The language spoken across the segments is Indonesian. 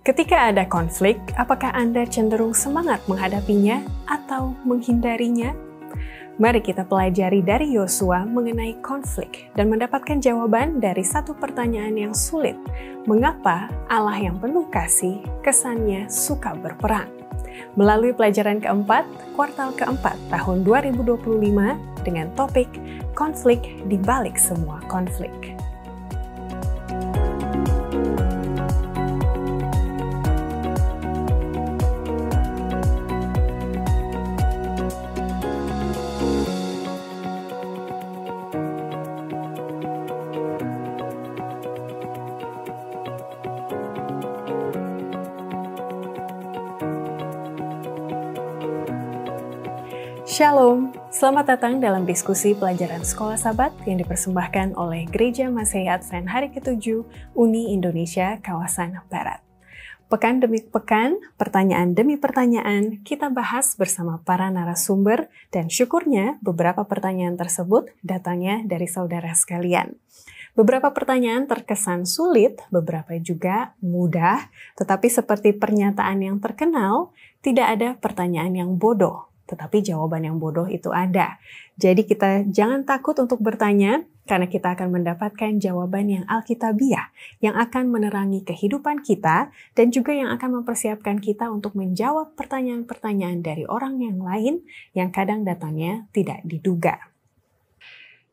Ketika ada konflik, apakah Anda cenderung semangat menghadapinya atau menghindarinya? Mari kita pelajari dari Yosua mengenai konflik dan mendapatkan jawaban dari satu pertanyaan yang sulit. Mengapa Allah yang penuh kasih kesannya suka berperang? Melalui pelajaran keempat, kuartal keempat tahun 2025 dengan topik konflik di balik semua konflik. Shalom, selamat datang dalam diskusi pelajaran Sekolah Sabat yang dipersembahkan oleh Gereja Masehi Advent Hari ke-7 Uni Indonesia Kawasan Barat. Pekan demi pekan, pertanyaan demi pertanyaan, kita bahas bersama para narasumber dan syukurnya beberapa pertanyaan tersebut datangnya dari saudara sekalian. Beberapa pertanyaan terkesan sulit, beberapa juga mudah, tetapi seperti pernyataan yang terkenal, tidak ada pertanyaan yang bodoh. Tetapi jawaban yang bodoh itu ada. Jadi kita jangan takut untuk bertanya, karena kita akan mendapatkan jawaban yang alkitabiah, yang akan menerangi kehidupan kita, dan juga yang akan mempersiapkan kita untuk menjawab pertanyaan-pertanyaan dari orang yang lain, yang kadang datangnya tidak diduga.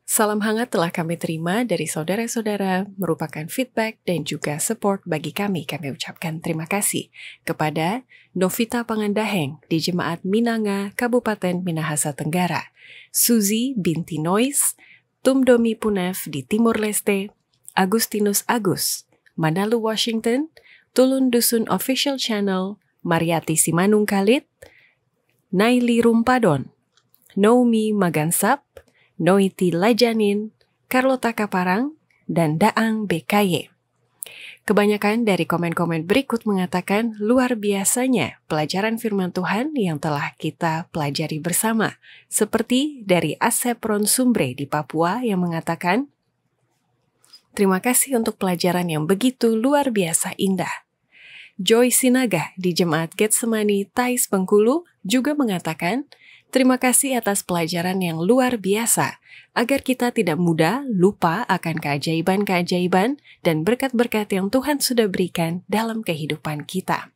Salam hangat telah kami terima dari saudara-saudara, merupakan feedback dan juga support bagi kami. Kami ucapkan terima kasih kepada Novita Pangandaheng di Jemaat Minanga, Kabupaten Minahasa Tenggara, Suzy binti Nois, Tumdomi Punef di Timur Leste, Agustinus Agus, Manalu Washington, Tulun Dusun Official Channel, Mariati Simanung Kalit, Naili Rumpadon, Naomi Magansap, Noiti Lajanin, Carlota Kaparang, dan Daang BKY. Kebanyakan dari komen-komen berikut mengatakan luar biasanya pelajaran firman Tuhan yang telah kita pelajari bersama. Seperti dari Asep Ronsumbre di Papua yang mengatakan, terima kasih untuk pelajaran yang begitu luar biasa indah. Joy Sinaga di Jemaat Getsemani Tais Bengkulu juga mengatakan, terima kasih atas pelajaran yang luar biasa, agar kita tidak mudah lupa akan keajaiban-keajaiban dan berkat-berkat yang Tuhan sudah berikan dalam kehidupan kita.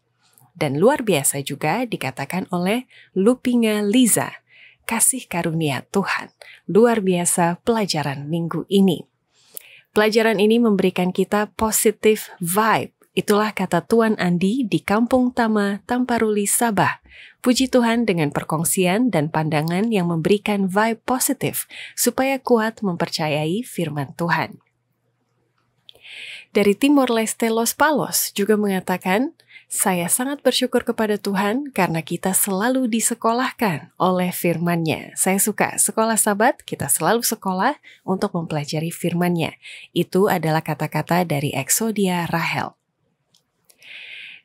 Dan luar biasa juga dikatakan oleh Lupinga Liza, kasih karunia Tuhan. Luar biasa pelajaran minggu ini. Pelajaran ini memberikan kita positive vibe. Itulah kata Tuan Andi di Kampung Tama, Tamparuli, Sabah. Puji Tuhan dengan perkongsian dan pandangan yang memberikan vibe positif supaya kuat mempercayai firman Tuhan. Dari Timor Leste Los Palos juga mengatakan, saya sangat bersyukur kepada Tuhan karena kita selalu disekolahkan oleh firman-Nya. Saya suka sekolah Sabat, kita selalu sekolah untuk mempelajari firman-Nya. Itu adalah kata-kata dari Exodia Rahel.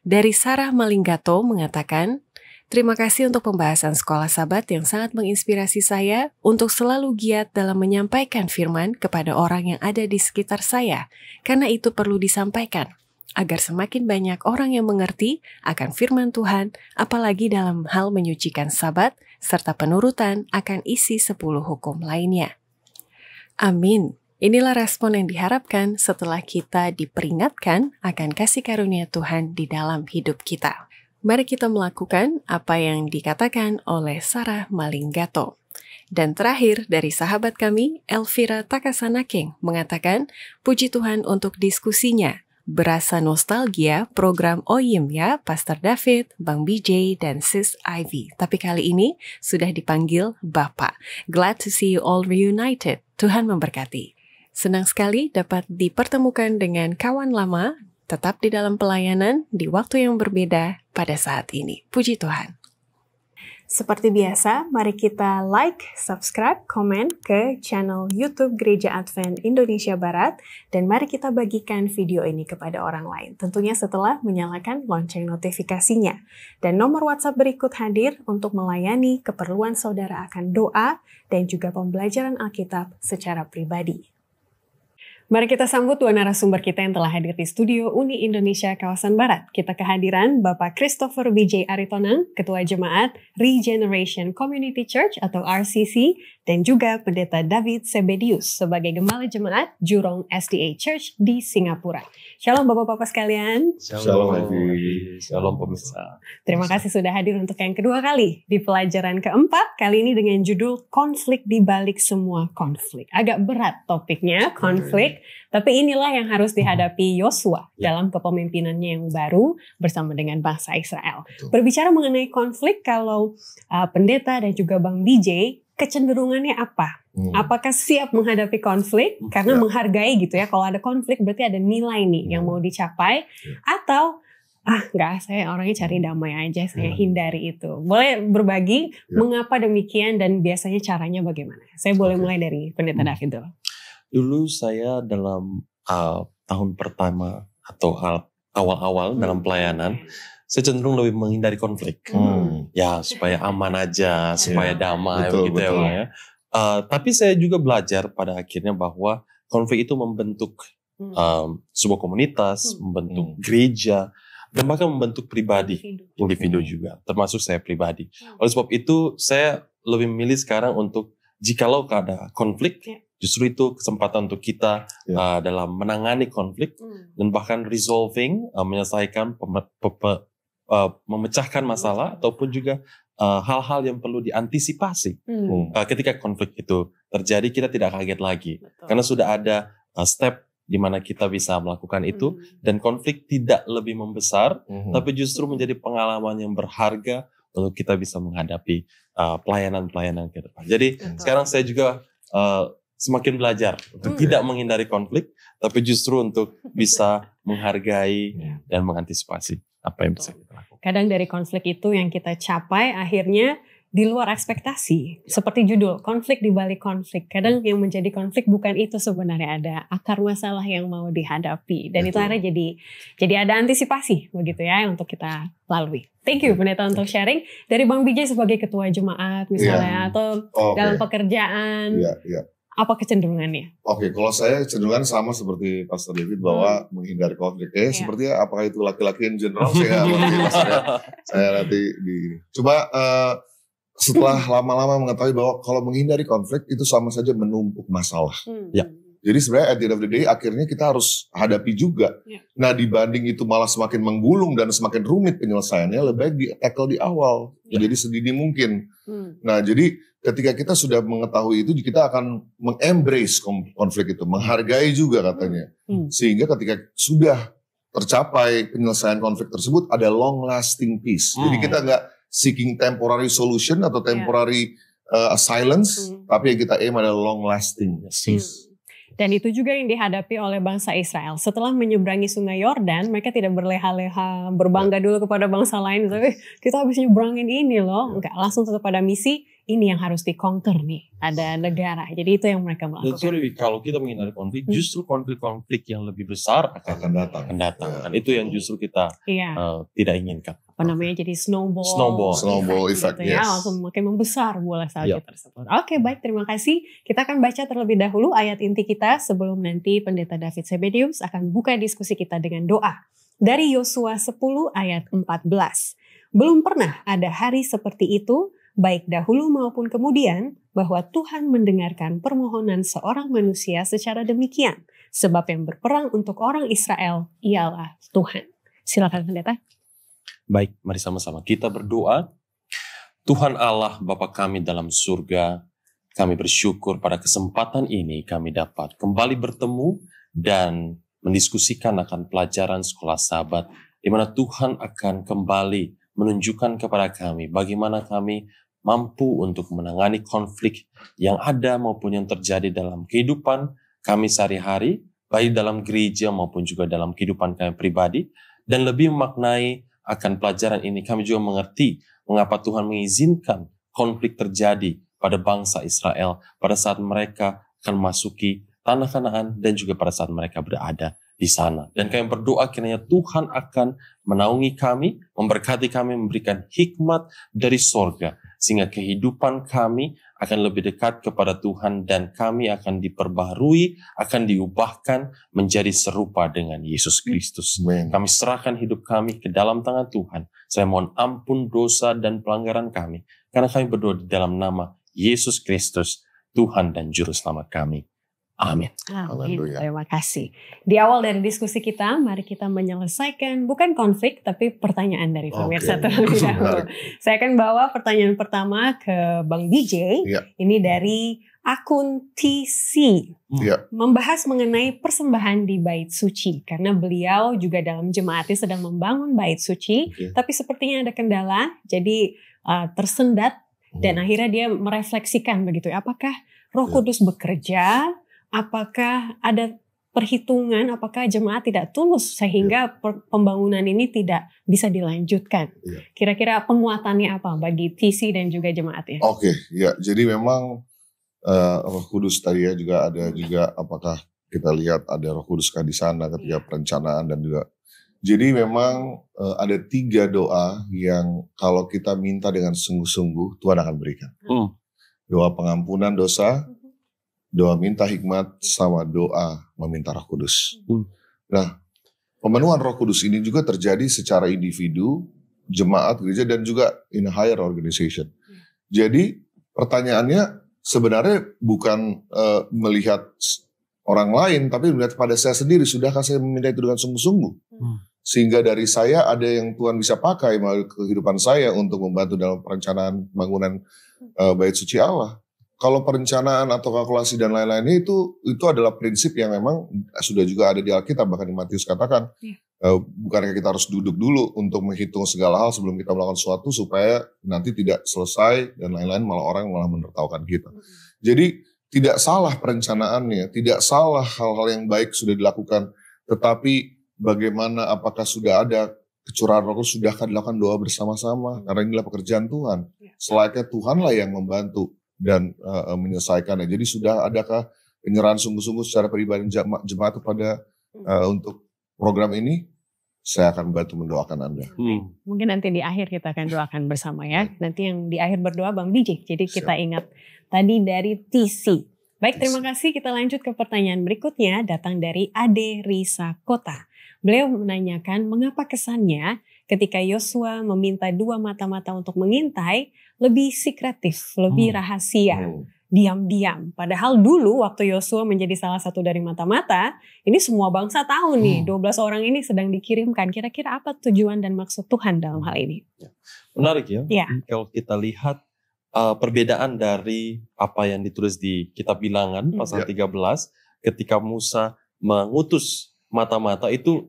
Dari Sarah Malinggato mengatakan, terima kasih untuk pembahasan sekolah Sabat yang sangat menginspirasi saya untuk selalu giat dalam menyampaikan firman kepada orang yang ada di sekitar saya, karena itu perlu disampaikan, agar semakin banyak orang yang mengerti akan firman Tuhan, apalagi dalam hal menyucikan Sabat, serta penurutan akan isi 10 hukum lainnya. Amin. Inilah respon yang diharapkan setelah kita diperingatkan akan kasih karunia Tuhan di dalam hidup kita. Mari kita melakukan apa yang dikatakan oleh Sarah Malinggato. Dan terakhir dari sahabat kami, Elvira Takasanakeng, mengatakan, puji Tuhan untuk diskusinya. Berasa nostalgia program OYIM ya, Pastor David, Bang BJ, dan Sis Ivy. Tapi kali ini sudah dipanggil Bapak. Glad to see you all reunited. Tuhan memberkati. Senang sekali dapat dipertemukan dengan kawan lama, tetap di dalam pelayanan di waktu yang berbeda pada saat ini. Puji Tuhan. Seperti biasa, mari kita like, subscribe, komen ke channel YouTube Gereja Advent Indonesia Barat, dan mari kita bagikan video ini kepada orang lain. Tentunya setelah menyalakan lonceng notifikasinya. Dan nomor WhatsApp berikut hadir untuk melayani keperluan saudara akan doa dan juga pembelajaran Alkitab secara pribadi. Mari kita sambut dua narasumber kita yang telah hadir di studio Uni Indonesia Kawasan Barat. Kita kehadiran Bapak Christopher B.J. Aritonang, Ketua Jemaat Regeneration Community Church atau RCC, dan juga Pendeta David Sebedius sebagai Gembala Jemaat Jurong SDA Church di Singapura. Shalom Bapak-Bapak sekalian. Shalom Adi. Shalom pemirsa. Terima kasih sudah hadir untuk yang kedua kali di pelajaran keempat. Kali ini dengan judul Konflik di Balik Semua Konflik. Agak berat topiknya, konflik. Tapi inilah yang harus dihadapi Yosua dalam kepemimpinannya yang baru bersama dengan bangsa Israel. Berbicara mengenai konflik, kalau pendeta dan juga Bang BJ, kecenderungannya apa? Apakah siap menghadapi konflik? Karena menghargai gitu ya, kalau ada konflik berarti ada nilai nih yang mau dicapai. Atau, enggak, saya orangnya cari damai aja, saya hindari itu. Boleh berbagi mengapa demikian dan biasanya caranya bagaimana? Saya boleh mulai dari pendeta David dulu. Dulu saya dalam tahun pertama atau awal-awal dalam pelayanan, saya cenderung lebih menghindari konflik. Ya supaya aman aja, supaya damai begitu ya. Tapi saya juga belajar pada akhirnya bahwa konflik itu membentuk sebuah komunitas, membentuk gereja, dan bahkan membentuk pribadi, individu juga, termasuk saya pribadi. Oleh sebab itu saya lebih memilih sekarang untuk jikalau ada konflik, justru itu kesempatan untuk kita dalam menangani konflik dan bahkan resolving, menyelesaikan, memecahkan masalah ataupun juga hal-hal yang perlu diantisipasi. Ketika konflik itu terjadi, kita tidak kaget lagi. Karena sudah ada step di mana kita bisa melakukan itu dan konflik tidak lebih membesar, tapi justru menjadi pengalaman yang berharga untuk kita bisa menghadapi pelayanan-pelayanan ke depan. Jadi sekarang saya juga semakin belajar untuk tidak menghindari konflik, tapi justru untuk bisa menghargai dan mengantisipasi apa yang bisa kita lakukan. Kadang dari konflik itu yang kita capai akhirnya di luar ekspektasi. Seperti judul, konflik di balik konflik. Kadang yang menjadi konflik bukan itu sebenarnya, ada akar masalah yang mau dihadapi. Dan itu akhirnya jadi ada antisipasi begitu ya untuk kita lalui. Thank you Pendeta untuk sharing. Dari Bang BJ sebagai ketua jemaat misalnya atau dalam pekerjaan. Apa kecenderungannya? Kalau saya cenderungan sama seperti Pastor David bahwa menghindari konflik. Sepertinya apakah itu laki-laki in general? Saya ngerti Pastor. Saya nanti coba setelah lama-lama mengetahui bahwa kalau menghindari konflik itu sama saja menumpuk masalah. Jadi sebenarnya at the end of the day akhirnya kita harus hadapi juga. Nah dibanding itu malah semakin menggulung dan semakin rumit penyelesaiannya, lebih baik di-tackle di awal. Jadi sedini mungkin. Nah jadi ketika kita sudah mengetahui itu, kita akan meng-embrace konflik itu, menghargai juga katanya. Sehingga ketika sudah tercapai penyelesaian konflik tersebut, ada long lasting peace. Jadi kita nggak seeking temporary solution atau temporary silence, tapi yang kita aim adalah long lasting peace. Dan itu juga yang dihadapi oleh bangsa Israel. Setelah menyeberangi sungai Yordan, mereka tidak berleha-leha, berbangga dulu kepada bangsa lain. Tapi kita habis nyeberangin ini loh. Enggak, langsung tetap pada misi. Ini yang harus di-conquer nih. Ada negara. Jadi itu yang mereka melakukan. Dan kalau kita menghindari konflik, justru konflik-konflik yang lebih besar akan datang. Dan itu yang justru kita tidak inginkan. Apa namanya, jadi snowball effect gitu ya, langsung makin membesar bola salju tersebut. Oke, baik, terima kasih. Kita akan baca terlebih dahulu ayat inti kita sebelum nanti Pendeta David Sebedius akan buka diskusi kita dengan doa. Dari Yosua 10 ayat 14. Belum pernah ada hari seperti itu, baik dahulu maupun kemudian, bahwa Tuhan mendengarkan permohonan seorang manusia secara demikian. Sebab yang berperang untuk orang Israel ialah Tuhan. Silakan Pendeta. Baik, mari sama-sama kita berdoa. Tuhan Allah Bapa kami dalam surga, kami bersyukur pada kesempatan ini kami dapat kembali bertemu dan mendiskusikan akan pelajaran sekolah Sabat, di mana Tuhan akan kembali menunjukkan kepada kami bagaimana kami mampu untuk menangani konflik yang ada maupun yang terjadi dalam kehidupan kami sehari-hari, baik dalam gereja maupun juga dalam kehidupan kami pribadi, dan lebih memaknai akan pelajaran ini kami juga mengerti mengapa Tuhan mengizinkan konflik terjadi pada bangsa Israel pada saat mereka akan masuki tanah Kanaan dan juga pada saat mereka berada di sana. Dan kami berdoa kiranya Tuhan akan menaungi kami, memberkati kami, memberikan hikmat dari sorga sehingga kehidupan kami akan lebih dekat kepada Tuhan dan kami akan diperbaharui, akan diubahkan menjadi serupa dengan Yesus Kristus. Amen. Kami serahkan hidup kami ke dalam tangan Tuhan. Saya mohon ampun dosa dan pelanggaran kami, karena kami berdoa di dalam nama Yesus Kristus, Tuhan dan Juru Selamat kami. Amin. Amin. Terima kasih. Di awal dari diskusi kita, mari kita menyelesaikan bukan konflik, tapi pertanyaan dari pemirsa terlebih dahulu. Saya akan bawa pertanyaan pertama ke Bang DJ. Ya. Ini dari akun TC. Ya. Membahas mengenai persembahan di bait suci. Karena beliau juga dalam jemaatnya sedang membangun bait suci. Tapi sepertinya ada kendala, jadi tersendat. Dan akhirnya dia merefleksikan begitu. Apakah Roh Kudus bekerja? Apakah ada perhitungan, apakah jemaat tidak tulus sehingga pembangunan ini tidak bisa dilanjutkan? Kira-kira penguatannya apa bagi TC dan juga jemaatnya? Oke, ya. Jadi memang Roh Kudus tadi ya juga ada juga, apakah kita lihat ada Roh Kudus di sana ketika perencanaan dan juga. Jadi memang ada 3 doa yang kalau kita minta dengan sungguh-sungguh Tuhan akan berikan. Doa pengampunan dosa, doa minta hikmat, sama doa meminta Roh Kudus. Nah, pemenuhan Roh Kudus ini juga terjadi secara individu, jemaat, gereja, dan juga in a higher organization. Jadi pertanyaannya sebenarnya bukan melihat orang lain, tapi melihat pada saya sendiri. Sudahkah saya meminta itu dengan sungguh-sungguh? Sehingga dari saya ada yang Tuhan bisa pakai melalui kehidupan saya untuk membantu dalam perencanaan bangunan bait suci Allah. Kalau perencanaan atau kalkulasi dan lain-lainnya itu adalah prinsip yang memang sudah juga ada di Alkitab, bahkan di Matius katakan, bukankah kita harus duduk dulu untuk menghitung segala hal sebelum kita melakukan sesuatu supaya nanti tidak selesai dan lain-lain, malah orang malah menertawakan kita. Jadi tidak salah perencanaannya, tidak salah hal-hal yang baik sudah dilakukan, tetapi bagaimana, apakah sudah ada kecurahan Roh Kudus, sudahkah dilakukan doa bersama-sama, karena inilah pekerjaan Tuhan. Selayaknya Tuhanlah yang membantu dan menyelesaikannya. Jadi sudah adakah penyerahan sungguh-sungguh secara pribadi jemaat kepada untuk program ini? Saya akan bantu mendoakan Anda. Mungkin nanti di akhir kita akan doakan bersama ya. Nanti yang di akhir berdoa Bang DJ. Jadi kita ingat tadi dari TC. Baik, terima kasih. Kita lanjut ke pertanyaan berikutnya, datang dari Ade Risa Kota. Beliau menanyakan mengapa kesannya ketika Yosua meminta 2 mata-mata untuk mengintai lebih sekretif, lebih rahasia, diam-diam. Padahal dulu waktu Yosua menjadi salah satu dari mata-mata, ini semua bangsa tahu nih 12 orang ini sedang dikirimkan. Kira-kira apa tujuan dan maksud Tuhan dalam hal ini? Menarik ya. Kalau kita lihat perbedaan dari apa yang ditulis di kitab Bilangan pasal 13, ketika Musa mengutus mata-mata itu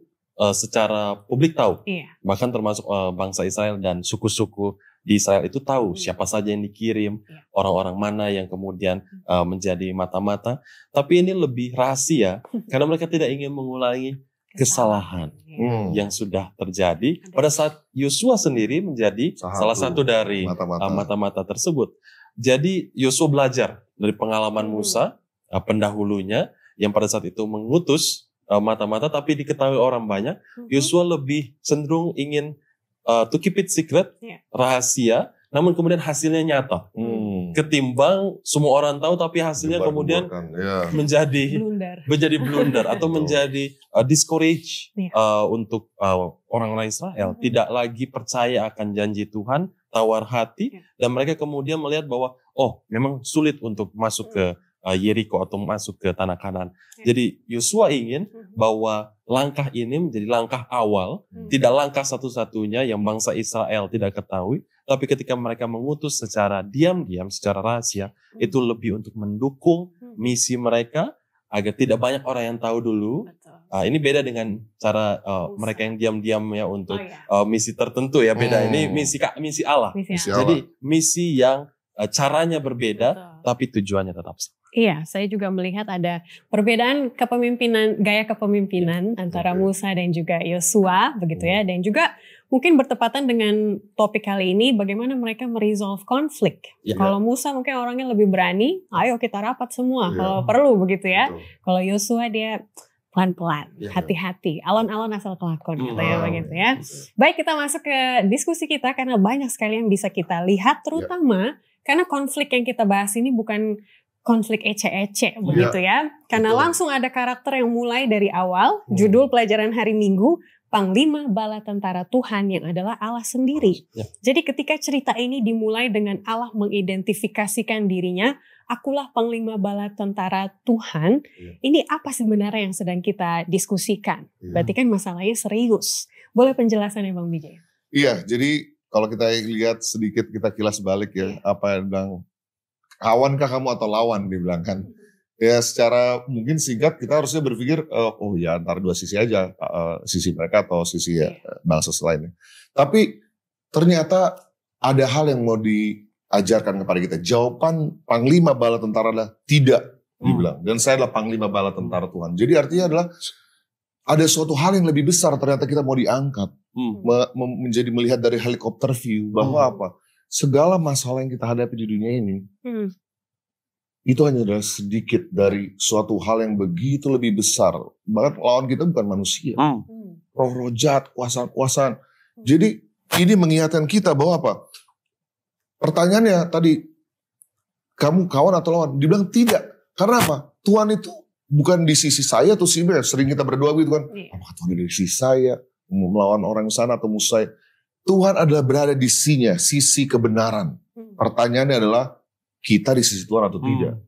secara publik tahu. Bahkan termasuk bangsa Israel dan suku-suku di Israel itu tahu siapa saja yang dikirim, orang-orang mana yang kemudian menjadi mata-mata. Tapi ini lebih rahasia karena mereka tidak ingin mengulangi kesalahan yang sudah terjadi pada saat Yosua sendiri menjadi salah satu dari mata-mata tersebut. Jadi Yosua belajar dari pengalaman Musa, pendahulunya, yang pada saat itu mengutus mata-mata, tapi diketahui orang banyak. Yosua lebih cenderung ingin to keep it secret, rahasia, namun kemudian hasilnya nyata. Ketimbang semua orang tahu tapi hasilnya kemudian menjadi blunder atau menjadi discourage untuk orang-orang Israel. Tidak lagi percaya akan janji Tuhan, tawar hati, dan mereka kemudian melihat bahwa memang sulit untuk masuk ke Yeriko atau masuk ke tanah Kanan. Jadi Yosua ingin bahwa langkah ini menjadi langkah awal, tidak langkah satu-satunya yang bangsa Israel tidak ketahui, tapi ketika mereka mengutus secara diam-diam, secara rahasia, itu lebih untuk mendukung misi mereka agar tidak banyak orang yang tahu dulu. Ini beda dengan cara mereka yang diam-diam ya untuk misi tertentu ya, beda. Ini misi Allah. Jadi misi yang caranya berbeda, tapi tujuannya tetap sama. Iya, saya juga melihat ada perbedaan kepemimpinan, gaya kepemimpinan antara Musa dan juga Yosua, begitu ya. Dan juga mungkin bertepatan dengan topik kali ini, bagaimana mereka meresolve konflik. Kalau Musa mungkin orangnya lebih berani, ayo kita rapat semua kalau perlu begitu ya. Kalau Yosua dia pelan-pelan, hati-hati, alon-alon asal kelakon katanya begitu ya. Baik, kita masuk ke diskusi kita karena banyak sekali yang bisa kita lihat, terutama karena konflik yang kita bahas ini bukan konflik ece-ece begitu ya. Karena langsung ada karakter yang mulai dari awal, judul pelajaran hari Minggu, Panglima Bala Tentara Tuhan yang adalah Allah sendiri. Jadi ketika cerita ini dimulai dengan Allah mengidentifikasikan dirinya, akulah Panglima Bala Tentara Tuhan, ini apa sebenarnya yang sedang kita diskusikan? Berarti kan masalahnya serius. Boleh penjelasannya Bang Bijay? Iya, jadi kalau kita lihat sedikit, kita kilas balik ya, apa yang bilang, kawankah kamu atau lawan dibilang kan. Ya secara mungkin singkat kita harusnya berpikir, oh ya antara dua sisi aja, sisi mereka atau sisi bangsa lainnya. Tapi ternyata ada hal yang mau diajarkan kepada kita. Jawaban Panglima Bala Tentara adalah tidak, dibilang. Dan saya adalah Panglima Bala Tentara Tuhan. Jadi artinya adalah ada suatu hal yang lebih besar ternyata kita mau diangkat. Menjadi melihat dari helikopter view bahwa apa? Segala masalah yang kita hadapi di dunia ini, itu hanya adalah sedikit dari suatu hal yang begitu lebih besar. Bahkan lawan kita bukan manusia. Roh-roh jahat, kuasa-kuasaan. Jadi ini mengingatkan kita bahwa apa? Pertanyaannya tadi, kamu kawan atau lawan? Dibilang tidak. Karena apa? Tuhan itu bukan di sisi saya atau sisi saya. Sering kita berdoa gitu kan. Apakah Tuhan ada di sisi saya? Mau melawan orang sana atau musuh saya? Tuhan adalah berada di sisi kebenaran. Pertanyaannya adalah, kita di sisi Tuhan atau tidak?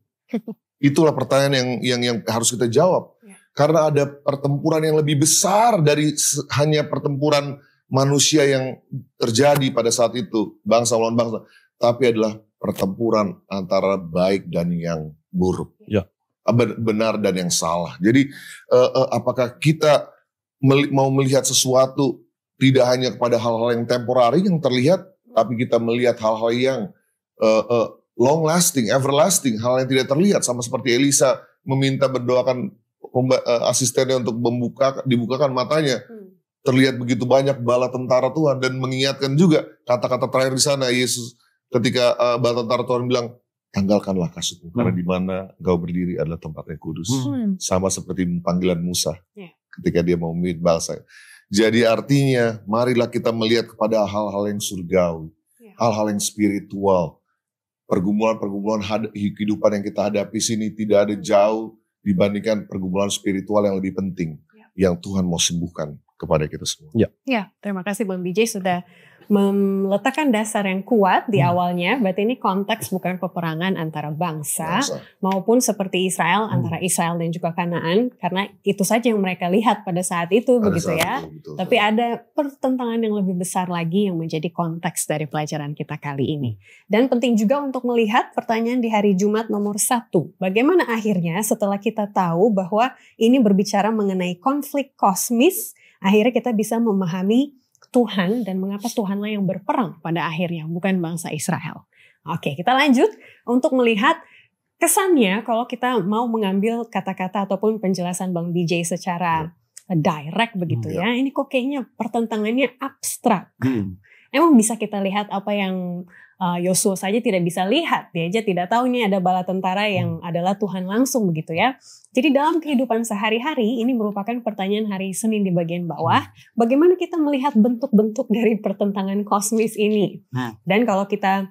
Itulah pertanyaan yang harus kita jawab. Karena ada pertempuran yang lebih besar dari hanya pertempuran manusia yang terjadi pada saat itu. Bangsa melawan bangsa. Tapi adalah pertempuran antara baik dan yang buruk. Benar dan yang salah. Jadi apakah kita mau melihat sesuatu tidak hanya kepada hal-hal yang temporari yang terlihat. Tapi kita melihat hal-hal yang long lasting, everlasting, hal yang tidak terlihat, sama seperti Elisa meminta berdoakan asistennya untuk dibukakan matanya. Terlihat begitu banyak bala tentara Tuhan dan mengingatkan juga kata-kata terakhir di sana Yesus ketika bala tentara Tuhan bilang, tanggalkanlah kasutmu karena di mana engkau berdiri adalah tempat yang kudus. Sama seperti panggilan Musa ketika dia mau memimpin bangsa. Jadi artinya marilah kita melihat kepada hal-hal yang surgawi, hal-hal yang spiritual. Pergumulan-pergumulan kehidupan yang kita hadapi sini tidak ada jauh dibandingkan pergumulan spiritual yang lebih penting yang Tuhan mau sembuhkan kepada kita semua. Ya, terima kasih Bang Bijay sudah meletakkan dasar yang kuat di awalnya. Berarti ini konteks bukan peperangan antara bangsa maupun seperti Israel, antara Israel dan juga Kanaan, karena itu saja yang mereka lihat pada saat itu, begitu ya. Betul. Tapi ada pertentangan yang lebih besar lagi yang menjadi konteks dari pelajaran kita kali ini. Dan penting juga untuk melihat pertanyaan di hari Jumat nomor 1. Bagaimana akhirnya setelah kita tahu bahwa ini berbicara mengenai konflik kosmis, akhirnya kita bisa memahami Tuhan dan mengapa Tuhanlah yang berperang pada akhirnya, bukan bangsa Israel. Oke, kita lanjut untuk melihat kesannya kalau kita mau mengambil kata-kata ataupun penjelasan Bang Bijay secara direct begitu ya. Ini kok kayaknya pertentangannya abstrak. Emang bisa kita lihat apa yang Yosua saja tidak bisa lihat. Dia aja tidak tahu ini ada bala tentara yang adalah Tuhan langsung begitu ya. Jadi dalam kehidupan sehari-hari ini merupakan pertanyaan hari Senin di bagian bawah. Bagaimana kita melihat bentuk-bentuk dari pertentangan kosmis ini. Dan kalau kita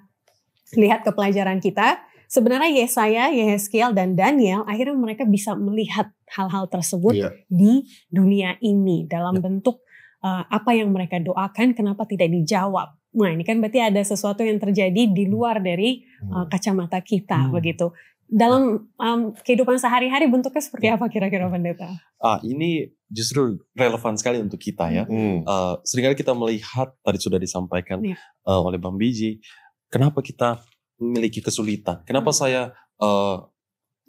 lihat ke pelajaran kita, sebenarnya Yesaya, Yehezkiel, dan Daniel akhirnya mereka bisa melihat hal-hal tersebut di dunia ini. Dalam bentuk apa yang mereka doakan kenapa tidak dijawab. Nah ini kan berarti ada sesuatu yang terjadi di luar dari kacamata kita begitu. Dalam kehidupan sehari-hari bentuknya seperti apa kira-kira pendeta? Ini justru relevan sekali untuk kita ya. Seringkali kita melihat, tadi sudah disampaikan oleh Bang Bijay, kenapa kita memiliki kesulitan. Kenapa saya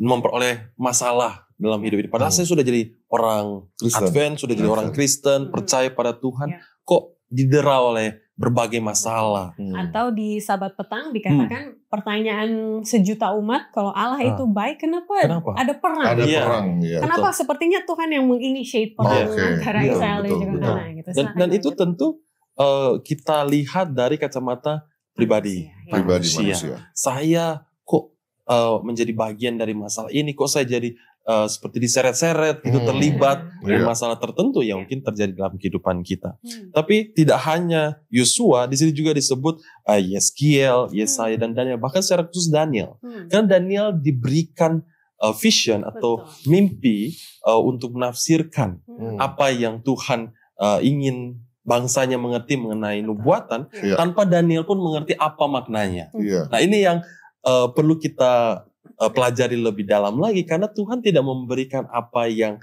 memperoleh masalah dalam hidup ini. Padahal saya sudah jadi orang Advent, sudah jadi orang Kristen, percaya pada Tuhan. Kok didera oleh berbagai masalah. Atau di Sabat petang dikatakan pertanyaan sejuta umat, kalau Allah itu baik, kenapa ada perang? Ada perang, ya. Kenapa sepertinya Tuhan yang menginitiate perang antara Israel dan juga Kanaan gitu. Dan itu tentu kita lihat dari kacamata pribadi manusia. Saya kok menjadi bagian dari masalah ini, kok saya jadi seperti diseret-seret gitu, terlibat dengan Iya. masalah tertentu yang mungkin terjadi dalam kehidupan kita. Tapi tidak hanya Yosua, di sini juga disebut Yeskiel, Yesaya dan Daniel, bahkan secara khusus Daniel. Karena Daniel diberikan vision atau mimpi untuk menafsirkan apa yang Tuhan ingin bangsanya mengerti mengenai nubuatan, Iya. tanpa Daniel pun mengerti apa maknanya. Iya. Nah, ini yang perlu kita pelajari lebih dalam lagi, karena Tuhan tidak memberikan apa yang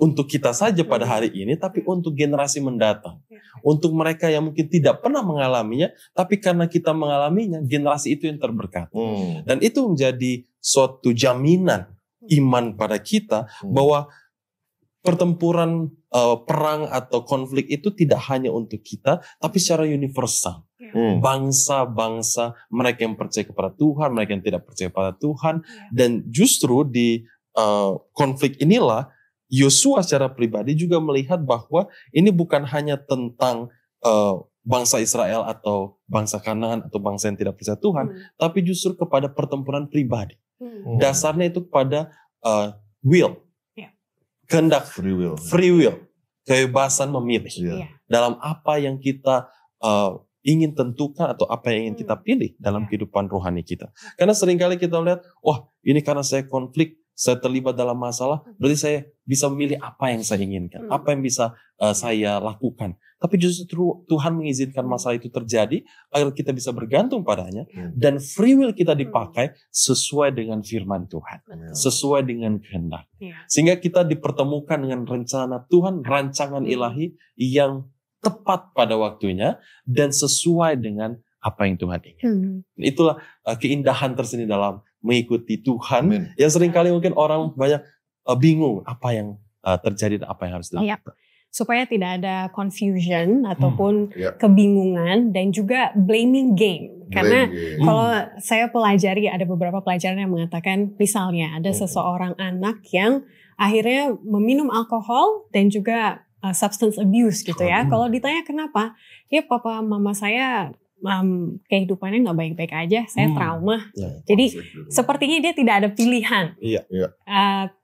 untuk kita saja pada hari ini, tapi untuk generasi mendatang. Untuk mereka yang mungkin tidak pernah mengalaminya, tapi karena kita mengalaminya, generasi itu yang terberkati. Dan itu menjadi suatu jaminan iman pada kita bahwa pertempuran perang atau konflik itu tidak hanya untuk kita, tapi secara universal. Bangsa-bangsa, mereka yang percaya kepada Tuhan, mereka yang tidak percaya pada Tuhan. Dan justru di konflik inilah Yosua secara pribadi juga melihat bahwa ini bukan hanya tentang bangsa Israel atau bangsa Kanaan atau bangsa yang tidak percaya Tuhan, tapi justru kepada pertempuran pribadi. Dasarnya itu kepada will, kehendak, free will, kebebasan memilih dalam apa yang kita ingin tentukan atau apa yang ingin kita pilih dalam kehidupan rohani kita. Karena seringkali kita melihat, wah ini karena saya konflik, saya terlibat dalam masalah, berarti saya bisa memilih apa yang saya inginkan, apa yang bisa saya lakukan. Tapi justru Tuhan mengizinkan masalah itu terjadi agar kita bisa bergantung padanya, dan free will kita dipakai sesuai dengan firman Tuhan, sesuai dengan kehendak. Sehingga kita dipertemukan dengan rencana Tuhan, rancangan ilahi yang tepat pada waktunya dan sesuai dengan apa yang Tuhan ingin. Itulah keindahan tersendiri dalam mengikuti Tuhan. Yang seringkali mungkin orang banyak bingung apa yang terjadi dan apa yang harus dilakukan. Supaya tidak ada confusion ataupun kebingungan dan juga blaming game. Karena kalau saya pelajari, ada beberapa pelajaran yang mengatakan, misalnya ada seseorang anak yang akhirnya meminum alkohol dan juga substance abuse gitu ya. Kalau ditanya kenapa, ya papa mama saya kehidupannya nggak baik-baik aja, saya trauma. Jadi sepertinya dia tidak ada pilihan.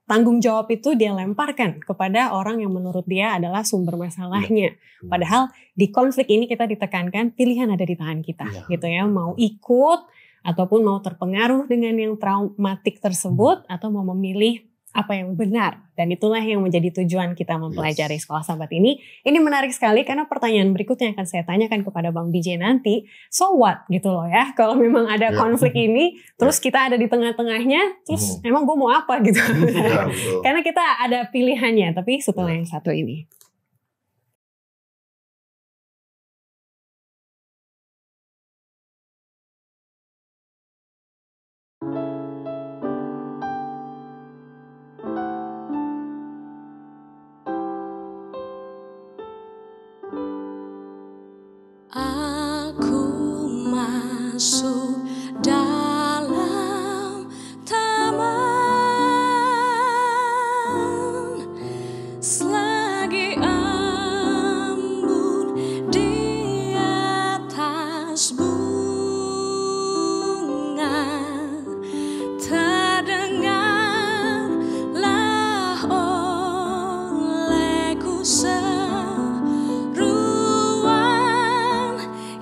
Tanggung jawab itu dia lemparkan kepada orang yang menurut dia adalah sumber masalahnya. Padahal di konflik ini kita ditekankan pilihan ada di tangan kita, gitu ya. Mau ikut ataupun mau terpengaruh dengan yang traumatik tersebut atau mau memilih apa yang benar. Dan itulah yang menjadi tujuan kita mempelajari Sekolah Sabat ini. Ini menarik sekali karena pertanyaan berikutnya akan saya tanyakan kepada Bang BJ nanti. So what gitu loh ya. Kalau memang ada konflik ini, terus kita ada di tengah-tengahnya, terus emang gue mau apa gitu. Karena kita ada pilihannya, tapi setelah yang satu ini. Masuk dalam taman selagi embun di atas bunga, terdengarlah olehku seruan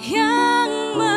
yang menyatakan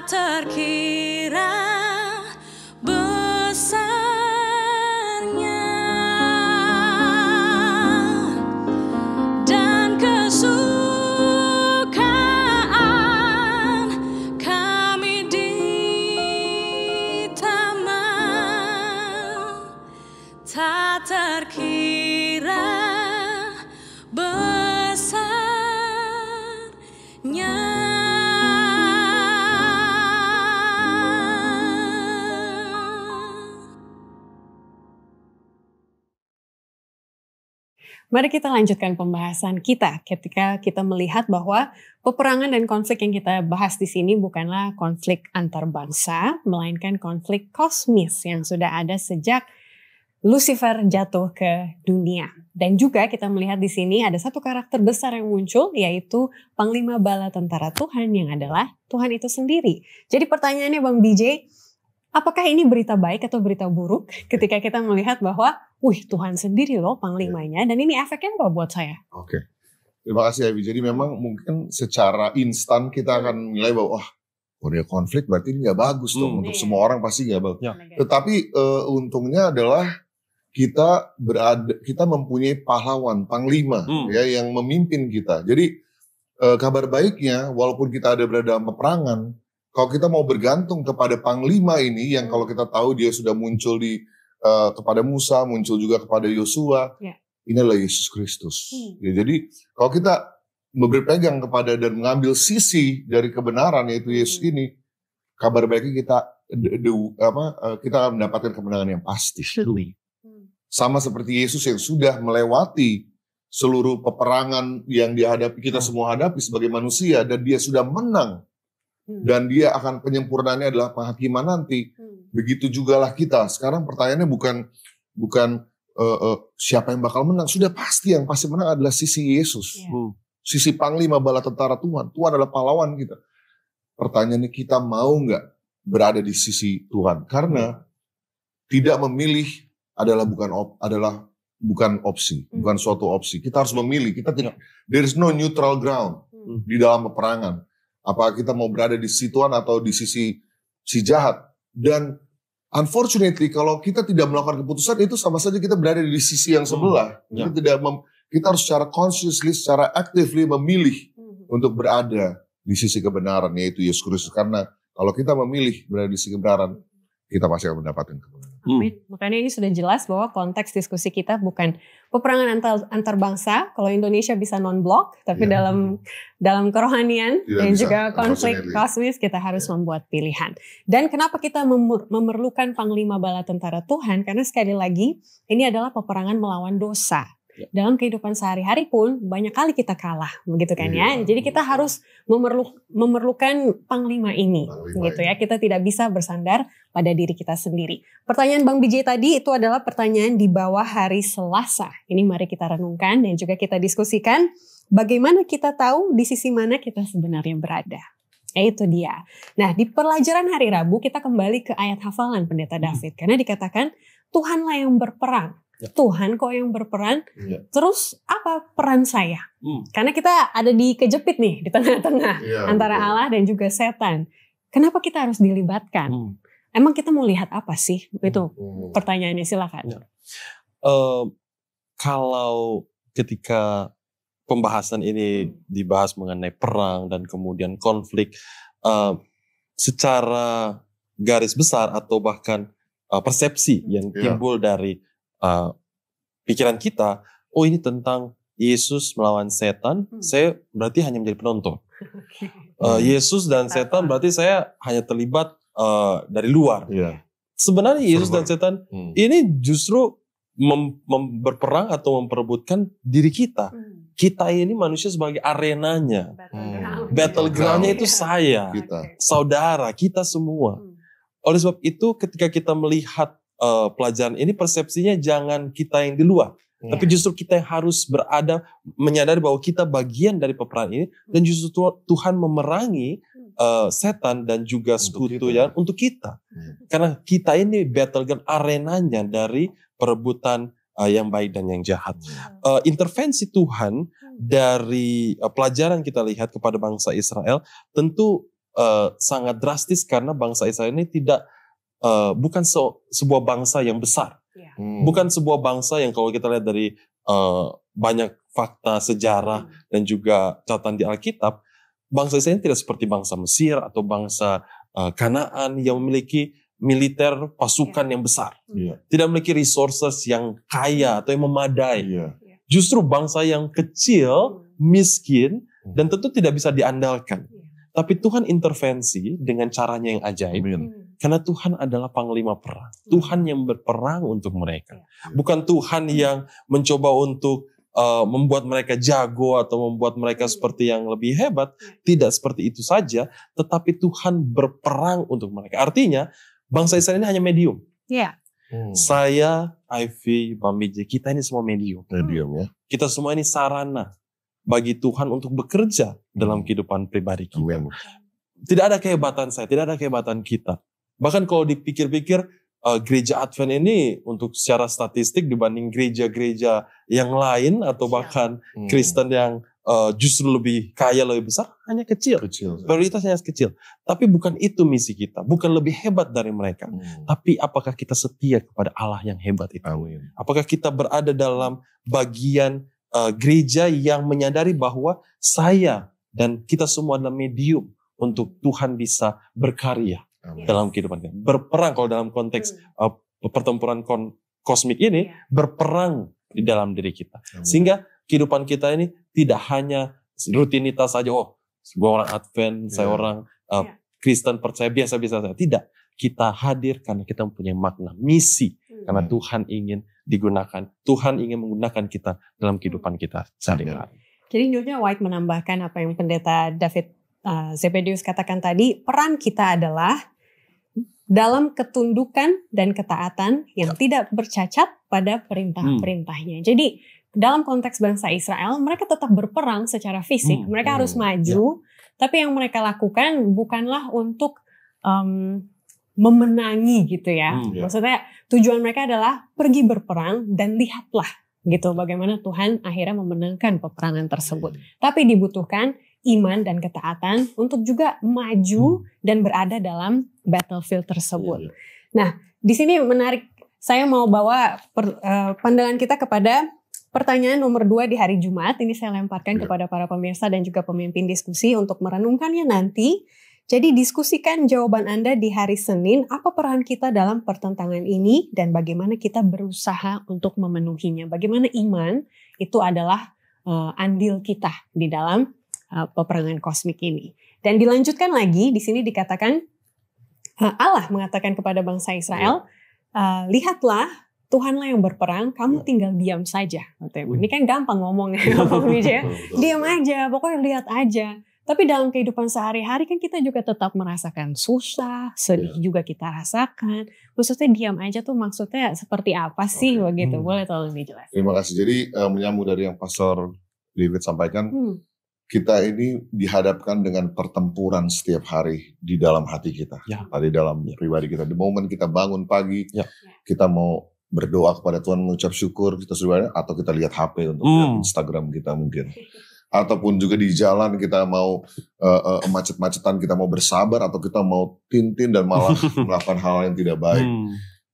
tak terkira besarnya, dan kesukaan kami di taman tak terkira besarnya. Mari kita lanjutkan pembahasan kita ketika kita melihat bahwa peperangan dan konflik yang kita bahas di sini bukanlah konflik antar bangsa, melainkan konflik kosmis yang sudah ada sejak Lucifer jatuh ke dunia. Dan juga kita melihat di sini ada satu karakter besar yang muncul, yaitu Panglima Bala Tentara Tuhan yang adalah Tuhan itu sendiri. Jadi pertanyaannya Bang BJ, apakah ini berita baik atau berita buruk ketika kita melihat bahwa Tuhan sendiri loh panglimanya, dan ini efeknya apa buat saya? Oke. Terima kasih Evi. Jadi memang mungkin secara instan kita akan menilai bahwa dia konflik berarti ini gak bagus dong. Untuk semua orang pasti gak bagus. Ya. Tetapi untungnya adalah kita mempunyai pahlawan, panglima ya, yang memimpin kita. Jadi kabar baiknya walaupun kita ada berada dalam peperangan, kalau kita mau bergantung kepada panglima ini yang kalau kita tahu dia sudah muncul kepada Musa, muncul juga kepada Yosua. Ya. Ini adalah Yesus Kristus. Ya, jadi kalau kita berpegang kepada dan mengambil sisi dari kebenaran yaitu Yesus ini, kabar baiknya kita akan mendapatkan kemenangan yang pasti. Sama seperti Yesus yang sudah melewati seluruh peperangan yang kita semua hadapi sebagai manusia, dan dia sudah menang. Dan dia akan penyempurnaannya adalah penghakiman nanti. Begitu jugalah kita. Sekarang pertanyaannya bukan siapa yang bakal menang. Sudah pasti yang pasti menang adalah sisi Yesus. Sisi Panglima Bala Tentara Tuhan. Tuhan adalah pahlawan kita. Pertanyaannya, kita mau nggak berada di sisi Tuhan? Karena tidak memilih adalah bukan opsi, bukan suatu opsi. Kita harus memilih. There is no neutral ground di dalam peperangan. Apa kita mau berada di sisi Tuhan atau di sisi si jahat? Dan unfortunately kalau kita tidak melakukan keputusan, itu sama saja kita berada di sisi yang sebelah. Kita harus secara consciously, secara actively memilih untuk berada di sisi kebenaran, yaitu Yesus Kristus. Karena kalau kita memilih berada di sisi kebenaran, kita pasti akan mendapatkan kebenaran. Makanya ini sudah jelas bahwa konteks diskusi kita bukan peperangan antar bangsa. Kalau Indonesia bisa non-blok, tapi dalam kerohanian tidak dan bisa, juga konflik kosmis kita harus membuat pilihan. Dan kenapa kita memerlukan Panglima Bala Tentara Tuhan? Karena sekali lagi ini adalah peperangan melawan dosa. Dalam kehidupan sehari-hari pun banyak kali kita kalah, begitu kan ya. Jadi kita harus memerlukan panglima ini, gitu ya. Kita tidak bisa bersandar pada diri kita sendiri. Pertanyaan Bang BJ tadi itu adalah pertanyaan di bawah hari Selasa. Ini mari kita renungkan dan juga kita diskusikan bagaimana kita tahu di sisi mana kita sebenarnya berada. Itu dia. Nah, di pelajaran hari Rabu kita kembali ke ayat hafalan Pendeta David, karena dikatakan Tuhanlah yang berperang. Tuhan kok yang berperan, terus apa peran saya? Karena kita ada kejepit nih di tengah-tengah antara Allah dan juga setan. Kenapa kita harus dilibatkan? Emang kita mau lihat apa sih? Itu pertanyaannya, silakan. Kalau ketika pembahasan ini dibahas mengenai perang dan kemudian konflik, secara garis besar atau bahkan persepsi yang timbul dari pikiran kita, ini tentang Yesus melawan setan, saya berarti hanya menjadi penonton. Yesus dan setan berarti saya hanya terlibat dari luar. Sebenarnya Yesus dan setan ini justru berperang atau memperebutkan diri kita. Kita ini manusia sebagai arenanya. Battlegroundnya itu saya, saudara, kita semua. Oleh sebab itu ketika kita melihat pelajaran ini, persepsinya jangan kita yang di luar, tapi justru kita yang harus berada, menyadari bahwa kita bagian dari peperangan ini, dan justru Tuhan memerangi setan dan juga sekutu untuk kita. Karena kita ini battleground, arenanya dari perebutan yang baik dan yang jahat. Intervensi Tuhan dari pelajaran kita lihat kepada bangsa Israel tentu sangat drastis karena bangsa Israel ini bukan sebuah bangsa yang besar. Bukan sebuah bangsa yang kalau kita lihat dari banyak fakta sejarah dan juga catatan di Alkitab, bangsa Israel tidak seperti bangsa Mesir atau bangsa Kanaan yang memiliki militer pasukan yang besar. Tidak memiliki resources yang kaya atau yang memadai. Justru bangsa yang kecil, miskin, dan tentu tidak bisa diandalkan. Tapi Tuhan intervensi dengan caranya yang ajaib. Karena Tuhan adalah panglima perang. Tuhan yang berperang untuk mereka. Bukan Tuhan yang mencoba untuk membuat mereka jago atau membuat mereka seperti yang lebih hebat. Tidak seperti itu saja. Tetapi Tuhan berperang untuk mereka. Artinya bangsa Israel ini hanya medium. Saya, Ivy, Bambije, kita ini semua medium. Ya. Kita semua ini sarana bagi Tuhan untuk bekerja dalam kehidupan pribadi kita. Tidak ada kehebatan saya, tidak ada kehebatan kita. Bahkan kalau dipikir-pikir, gereja Advent ini untuk secara statistik dibanding gereja-gereja yang lain atau bahkan Kristen yang justru lebih kaya, lebih besar, hanya kecil. Prioritasnya kecil. Tapi bukan itu misi kita. Bukan lebih hebat dari mereka. Tapi apakah kita setia kepada Allah yang hebat itu? Apakah kita berada dalam bagian gereja yang menyadari bahwa saya dan kita semua adalah medium untuk Tuhan bisa berkarya dalam kehidupan kita. Berperang kalau dalam konteks pertempuran kosmik ini, berperang di dalam diri kita. Sehingga kehidupan kita ini tidak hanya rutinitas saja, gue orang Advent, saya orang Kristen percaya biasa-biasa saja. Tidak, kita hadir karena kita mempunyai makna, misi. Karena Tuhan ingin digunakan, Tuhan ingin menggunakan kita dalam kehidupan kita sehari-hari. Jadi Nyonya White menambahkan apa yang pendeta David Zebedius katakan tadi, peran kita adalah dalam ketundukan dan ketaatan yang tidak bercacat pada perintah-perintahnya. Jadi dalam konteks bangsa Israel, mereka tetap berperang secara fisik, mereka harus maju, tapi yang mereka lakukan bukanlah untuk memenangi gitu ya. Maksudnya tujuan mereka adalah pergi berperang dan lihatlah gitu bagaimana Tuhan akhirnya memenangkan peperangan tersebut. Tapi dibutuhkan iman dan ketaatan untuk juga maju dan berada dalam battlefield tersebut. Nah, di sini menarik, saya mau bawa pandangan kita kepada pertanyaan nomor 2 di hari Jumat. Ini saya lemparkan kepada para pemirsa dan juga pemimpin diskusi untuk merenungkannya nanti. Jadi diskusikan jawaban Anda di hari Senin, apa peran kita dalam pertentangan ini dan bagaimana kita berusaha untuk memenuhinya. Bagaimana iman itu adalah andil kita di dalam peperangan kosmik ini. Dan dilanjutkan lagi, di sini dikatakan Allah mengatakan kepada bangsa Israel, lihatlah Tuhanlah yang berperang, kamu tinggal diam saja. Ini kan gampang ngomongnya, diam aja, pokoknya lihat aja. Tapi dalam kehidupan sehari-hari kan kita juga tetap merasakan susah, sedih juga kita rasakan. Maksudnya diam aja tuh maksudnya seperti apa sih begitu? Boleh tolong dijelaskan. Terima kasih. Jadi menyambung dari yang Pastor David sampaikan, kita ini dihadapkan dengan pertempuran setiap hari di dalam hati kita. Tadi dalam pribadi kita. Di momen kita bangun pagi, kita mau berdoa kepada Tuhan, mengucap syukur, kita sudah atau kita lihat HP untuk lihat Instagram kita mungkin. Ataupun juga di jalan kita mau macet-macetan, kita mau bersabar atau kita mau tintin dan malah melakukan hal yang tidak baik.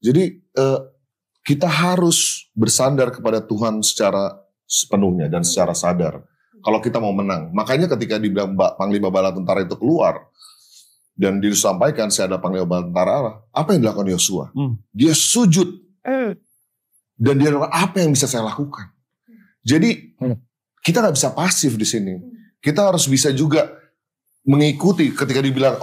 Jadi kita harus bersandar kepada Tuhan secara sepenuhnya dan secara sadar. Kalau kita mau menang. Makanya ketika dibilang Panglima Bala Tentara itu keluar dan disampaikan saya ada Panglima Bala Tentara Allah, apa yang dilakukan Yosua? Dia sujud dan dia bilang apa yang bisa saya lakukan? Jadi kita gak bisa pasif di sini. Kita harus bisa juga mengikuti ketika dibilang,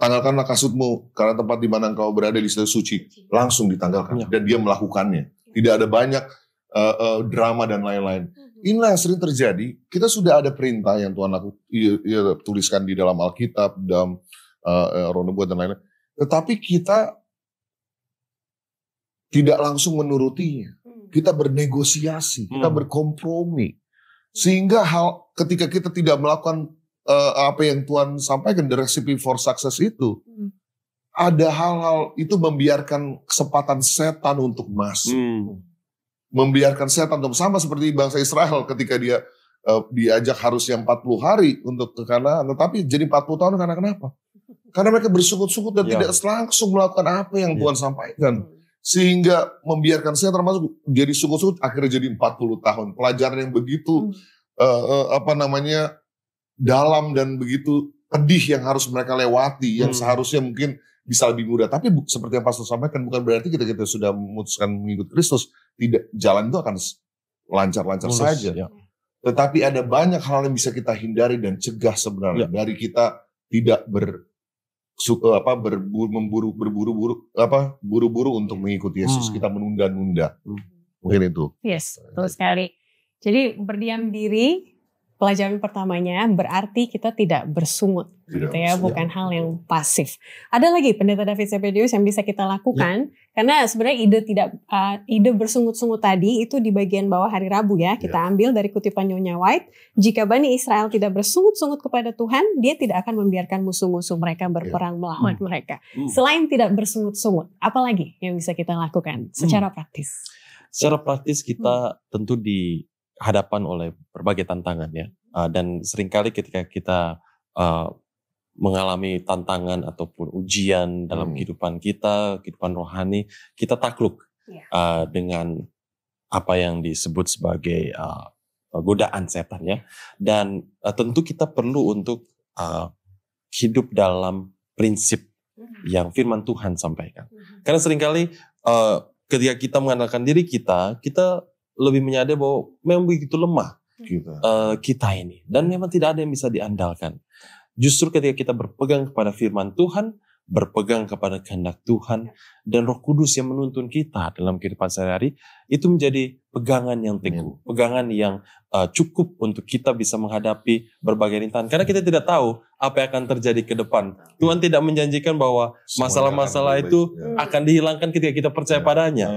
tanggalkanlah kasutmu karena tempat di mana engkau berada di situ suci. Langsung ditanggalkan. Dan dia melakukannya. Tidak ada banyak drama dan lain-lain. Inilah yang sering terjadi. Kita sudah ada perintah yang Tuhan tuliskan di dalam Alkitab, dalam Roh Nubuat dan lain-lain. Tetapi kita tidak langsung menurutinya. Kita bernegosiasi, kita berkompromi. Sehingga ketika kita tidak melakukan apa yang Tuhan sampaikan, the recipe for success itu, ada hal-hal itu membiarkan kesempatan setan untuk masuk. Membiarkan setan untuk sama seperti bangsa Israel ketika dia diajak harusnya 40 hari untuk ke Kanaan, tetapi jadi 40 tahun karena kenapa? Karena mereka bersukut-sukut dan Ya. tidak langsung melakukan apa yang Tuhan sampaikan. Sehingga membiarkan saya termasuk jadi sukut-sukut akhirnya jadi 40 tahun. Pelajaran yang begitu dalam dan begitu pedih yang harus mereka lewati, yang seharusnya mungkin bisa lebih mudah. Tapi seperti yang Pastor sampaikan, bukan berarti kita sudah memutuskan mengikut Kristus, tidak, jalan itu akan lancar-lancar Mulus, saja. ya. Tetapi ada banyak hal yang bisa kita hindari dan cegah sebenarnya dari kita tidak buru-buru untuk mengikuti Yesus. Kita menunda-nunda. Mungkin itu. Yes, betul sekali. Jadi berdiam diri, pelajaran pertamanya berarti kita tidak bersungut, gitu ya, bukan hal yang pasif. Ada lagi Pendeta David Sepedius yang bisa kita lakukan, karena sebenarnya ide bersungut-sungut tadi itu di bagian bawah hari Rabu ya, kita ambil dari kutipan Nyonya White. Jika Bani Israel tidak bersungut-sungut kepada Tuhan, Dia tidak akan membiarkan musuh-musuh mereka berperang melawan mereka. Selain tidak bersungut-sungut, apa lagi yang bisa kita lakukan secara praktis? Secara praktis kita tentu dihadapan oleh berbagai tantangan ya. Dan seringkali ketika kita mengalami tantangan ataupun ujian dalam kehidupan kita, kehidupan rohani, kita takluk dengan apa yang disebut sebagai godaan setan ya. Dan tentu kita perlu untuk hidup dalam prinsip yang firman Tuhan sampaikan. Karena seringkali ketika kita mengandalkan diri kita lebih menyadari bahwa memang begitu lemah kita ini. Dan memang tidak ada yang bisa diandalkan. Justru ketika kita berpegang kepada firman Tuhan, berpegang kepada kehendak Tuhan, dan Roh Kudus yang menuntun kita dalam kehidupan sehari-hari, itu menjadi pegangan yang teguh, pegangan yang cukup untuk kita bisa menghadapi berbagai rintangan. Karena kita tidak tahu apa yang akan terjadi ke depan. Tuhan tidak menjanjikan bahwa masalah-masalah itu akan dihilangkan ketika kita percaya padanya.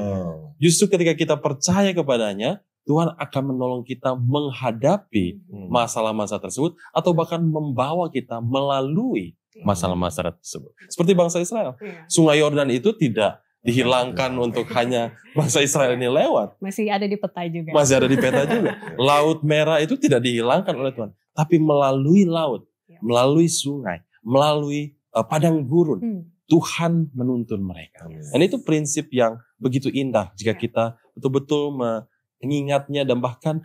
Justru ketika kita percaya kepadanya, Tuhan akan menolong kita menghadapi masalah-masalah tersebut, atau bahkan membawa kita melalui masalah-masalah tersebut. Seperti bangsa Israel. Sungai Yordan itu tidak dihilangkan untuk hanya bangsa Israel ini lewat. Masih ada di peta juga. Masih ada di peta juga. Laut Merah itu tidak dihilangkan oleh Tuhan. Tapi melalui laut, melalui sungai, melalui padang gurun, Tuhan menuntun mereka. Dan itu prinsip yang begitu indah jika kita betul-betul mengingatnya dan bahkan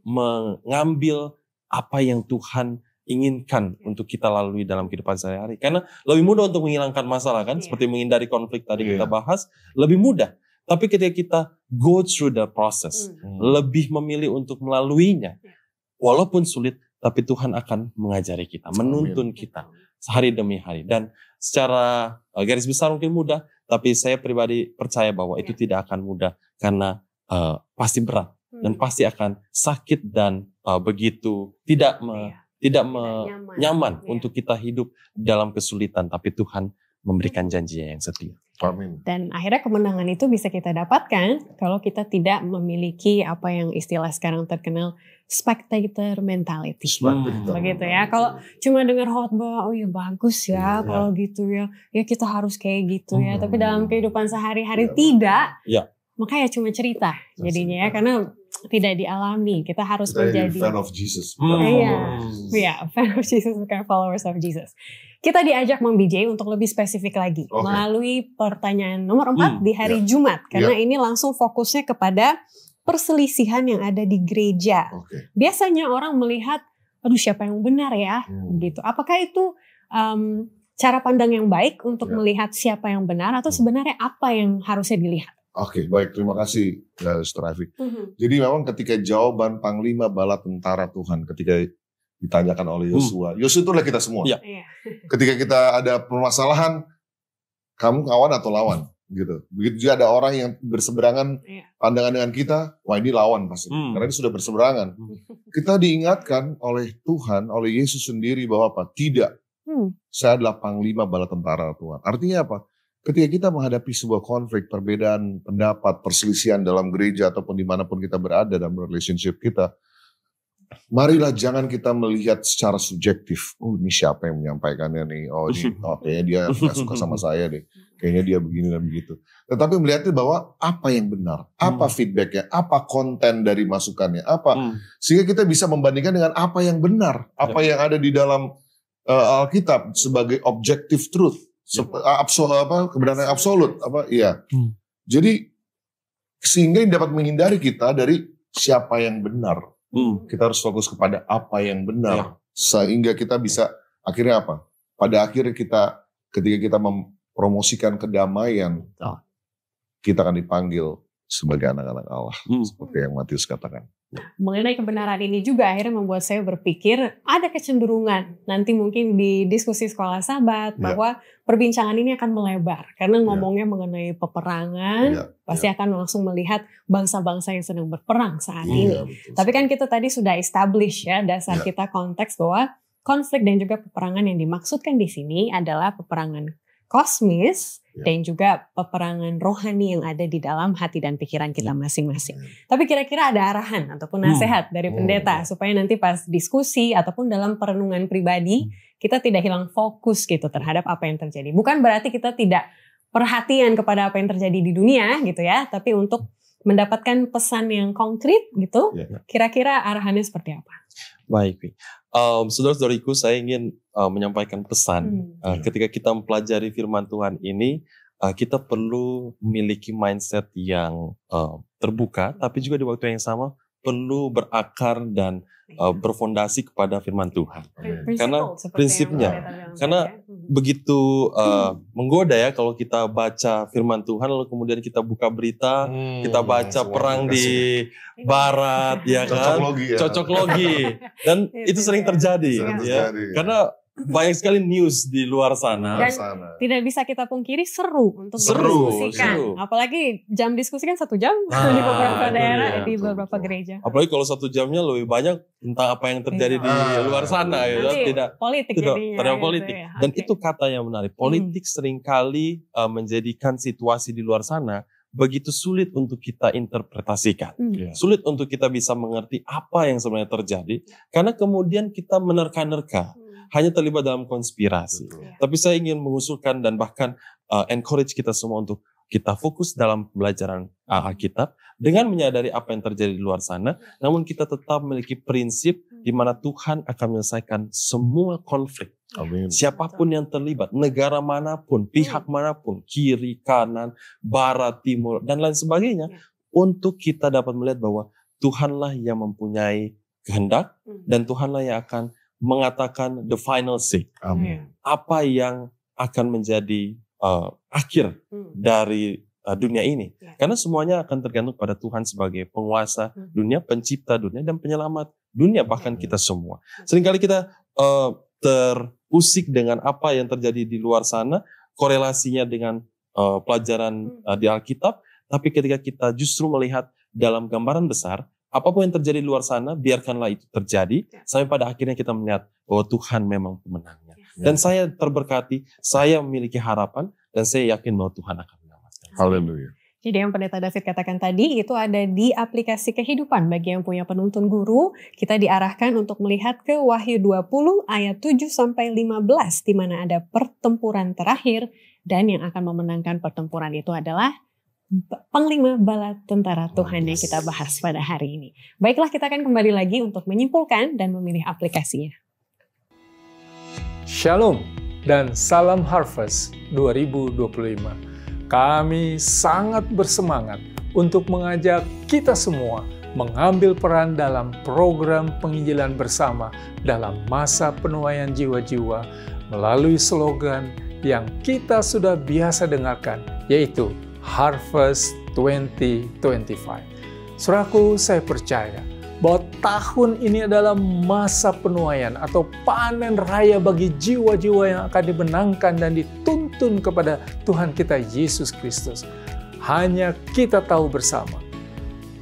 mengambil apa yang Tuhan inginkan untuk kita lalui dalam kehidupan sehari-hari. Karena lebih mudah untuk menghilangkan masalah kan, seperti menghindari konflik tadi kita bahas, lebih mudah. Tapi ketika kita go through the process, lebih memilih untuk melaluinya, walaupun sulit, tapi Tuhan akan mengajari kita, menuntun kita sehari demi hari. Dan secara garis besar mungkin mudah, tapi saya pribadi percaya bahwa itu tidak akan mudah, karena pasti berat dan pasti akan sakit dan begitu tidak nyaman untuk kita hidup dalam kesulitan, tapi Tuhan memberikan janji yang setia. Amin. Dan akhirnya kemenangan itu bisa kita dapatkan kalau kita tidak memiliki apa yang istilah sekarang terkenal spectator mentality. Begitu ya. Kalau cuma dengar khotbah, oh ya bagus ya, kalau gitu ya kita harus kayak gitu ya. Tapi dalam kehidupan sehari-hari tidak. Makanya cuma cerita jadinya ya, karena tidak dialami. Kita harus menjadi fan of Jesus. Fan of Jesus, bukan followers of Jesus. Kita diajak Mang BJ untuk lebih spesifik lagi melalui pertanyaan nomor 4 di hari Jumat, karena ini langsung fokusnya kepada perselisihan yang ada di gereja. Biasanya orang melihat, aduh siapa yang benar ya, gitu. Apakah itu cara pandang yang baik untuk melihat siapa yang benar, atau sebenarnya apa yang harusnya dilihat? Oke, baik. Terima kasih, Sister Avi. Jadi memang ketika jawaban Panglima Bala Tentara Tuhan ketika ditanyakan oleh Yosua, Yosua itu adalah kita semua. Ketika kita ada permasalahan, kamu kawan atau lawan, gitu. Begitu juga ada orang yang berseberangan pandangan dengan kita, wah ini lawan pasti, karena ini sudah berseberangan. Kita diingatkan oleh Tuhan, oleh Yesus sendiri bahwa apa? Tidak. Saya adalah Panglima Bala Tentara Tuhan. Artinya apa? Ketika kita menghadapi sebuah konflik, perbedaan pendapat, perselisihan dalam gereja ataupun dimanapun kita berada dalam relationship kita, marilah jangan kita melihat secara subjektif. Oh ini siapa yang menyampaikannya nih? Oh ini, kayaknya dia gak suka sama saya deh. Kayaknya dia begini dan begitu. Tetapi melihatnya bahwa apa yang benar, apa feedbacknya, apa konten dari masukannya, apa. Sehingga kita bisa membandingkan dengan apa yang benar, apa yang ada di dalam Alkitab sebagai objective truth, kebenaran absolut, Jadi sehingga dapat menghindari kita dari siapa yang benar. Kita harus fokus kepada apa yang benar, sehingga kita bisa akhirnya apa? Pada akhirnya ketika kita mempromosikan kedamaian, kita akan dipanggil sebagai anak-anak Allah, seperti yang Matius katakan. Mengenai kebenaran ini juga akhirnya membuat saya berpikir ada kecenderungan nanti mungkin di diskusi sekolah sahabat bahwa perbincangan ini akan melebar karena ngomongnya mengenai peperangan, pasti akan langsung melihat bangsa-bangsa yang sedang berperang saat ini. Tapi kan kita tadi sudah establish dasar kita konteks bahwa konflik dan juga peperangan yang dimaksudkan di sini adalah peperangan kosmis dan juga peperangan rohani yang ada di dalam hati dan pikiran kita masing-masing. Tapi kira-kira ada arahan ataupun nasihat dari pendeta supaya nanti pas diskusi ataupun dalam perenungan pribadi kita tidak hilang fokus gitu terhadap apa yang terjadi. Bukan berarti kita tidak perhatian kepada apa yang terjadi di dunia gitu ya, tapi untuk mendapatkan pesan yang konkret gitu, kira-kira arahannya seperti apa? Baik, saudara-saudariku, saya ingin menyampaikan pesan. Ketika kita mempelajari firman Tuhan ini, kita perlu memiliki mindset yang terbuka, tapi juga di waktu yang sama perlu berakar dan berfondasi kepada firman Tuhan. Karena prinsipnya, karena begitu menggoda ya kalau kita baca firman Tuhan lalu kemudian kita buka berita, kita baca perang di barat, ya kan, cocok logi, dan itu sering terjadi, karena banyak sekali news di luar sana. Dan tidak bisa kita pungkiri seru untuk berdiskusikan. Apalagi jam diskusi kan 1 jam di beberapa daerah, di beberapa gereja. Apalagi kalau 1 jamnya lebih banyak tentang apa yang terjadi di luar sana. Tidak politik jadinya. Tidak politik. Dan itu kata yang menarik. Politik seringkali menjadikan situasi di luar sana begitu sulit untuk kita interpretasikan. Sulit untuk kita bisa mengerti apa yang sebenarnya terjadi. Karena kemudian kita menerka-nerka. Hanya terlibat dalam konspirasi. Tapi saya ingin mengusulkan dan bahkan encourage kita semua untuk kita fokus dalam pembelajaran Alkitab dengan menyadari apa yang terjadi di luar sana, namun kita tetap memiliki prinsip di mana Tuhan akan menyelesaikan semua konflik. Amin. Siapapun yang terlibat, negara manapun, pihak manapun, kiri, kanan, barat, timur, dan lain sebagainya, untuk kita dapat melihat bahwa Tuhanlah yang mempunyai kehendak dan Tuhanlah yang akan mengatakan the final say. Amin. Apa yang akan menjadi akhir dari dunia ini. Karena semuanya akan tergantung pada Tuhan sebagai penguasa dunia, pencipta dunia, dan penyelamat dunia, bahkan kita semua. Seringkali kita terusik dengan apa yang terjadi di luar sana, korelasinya dengan pelajaran di Alkitab, tapi ketika kita justru melihat dalam gambaran besar, apapun yang terjadi di luar sana, biarkanlah itu terjadi, sampai pada akhirnya kita melihat bahwa Tuhan memang pemenangnya. Dan saya terberkati, saya memiliki harapan, dan saya yakin bahwa Tuhan akan menyelamatkan. Haleluya. Jadi yang Pendeta David katakan tadi, itu ada di aplikasi kehidupan. Bagi yang punya penuntun guru, kita diarahkan untuk melihat ke Wahyu 20 ayat 7-15, di mana ada pertempuran terakhir, dan yang akan memenangkan pertempuran itu adalah Panglima Bala Tentara Tuhan yang kita bahas pada hari ini. Baiklah, kita akan kembali lagi untuk menyimpulkan dan memilih aplikasinya. Shalom dan salam Harvest 2025. Kami sangat bersemangat untuk mengajak kita semua mengambil peran dalam program penginjilan bersama dalam masa penuaian jiwa-jiwa melalui slogan yang kita sudah biasa dengarkan, yaitu Harvest 2025. Saudaraku, saya percaya bahwa tahun ini adalah masa penuaian atau panen raya bagi jiwa-jiwa yang akan dimenangkan dan dituntun kepada Tuhan kita Yesus Kristus. Hanya kita tahu bersama,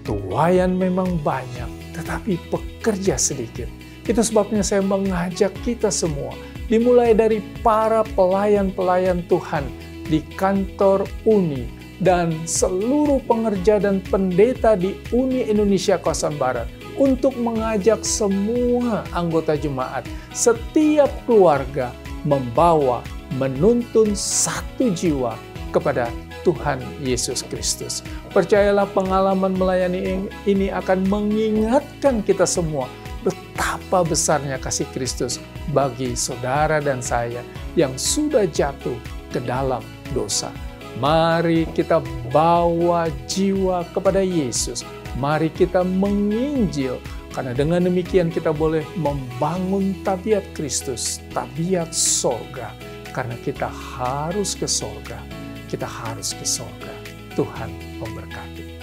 tuaian memang banyak, tetapi pekerja sedikit. Itu sebabnya saya mengajak kita semua, dimulai dari para pelayan-pelayan Tuhan di kantor Uni, dan seluruh pengerja dan pendeta di Uni Indonesia Kawasan Barat untuk mengajak semua anggota jemaat, setiap keluarga membawa, menuntun satu jiwa kepada Tuhan Yesus Kristus. Percayalah, pengalaman melayani ini akan mengingatkan kita semua betapa betapa besarnya kasih Kristus bagi saudara dan saya yang sudah jatuh ke dalam dosa. Mari kita bawa jiwa kepada Yesus. Mari kita menginjil, karena dengan demikian kita boleh membangun tabiat Kristus, tabiat sorga. Karena kita harus ke sorga. Kita harus ke sorga. Tuhan memberkati.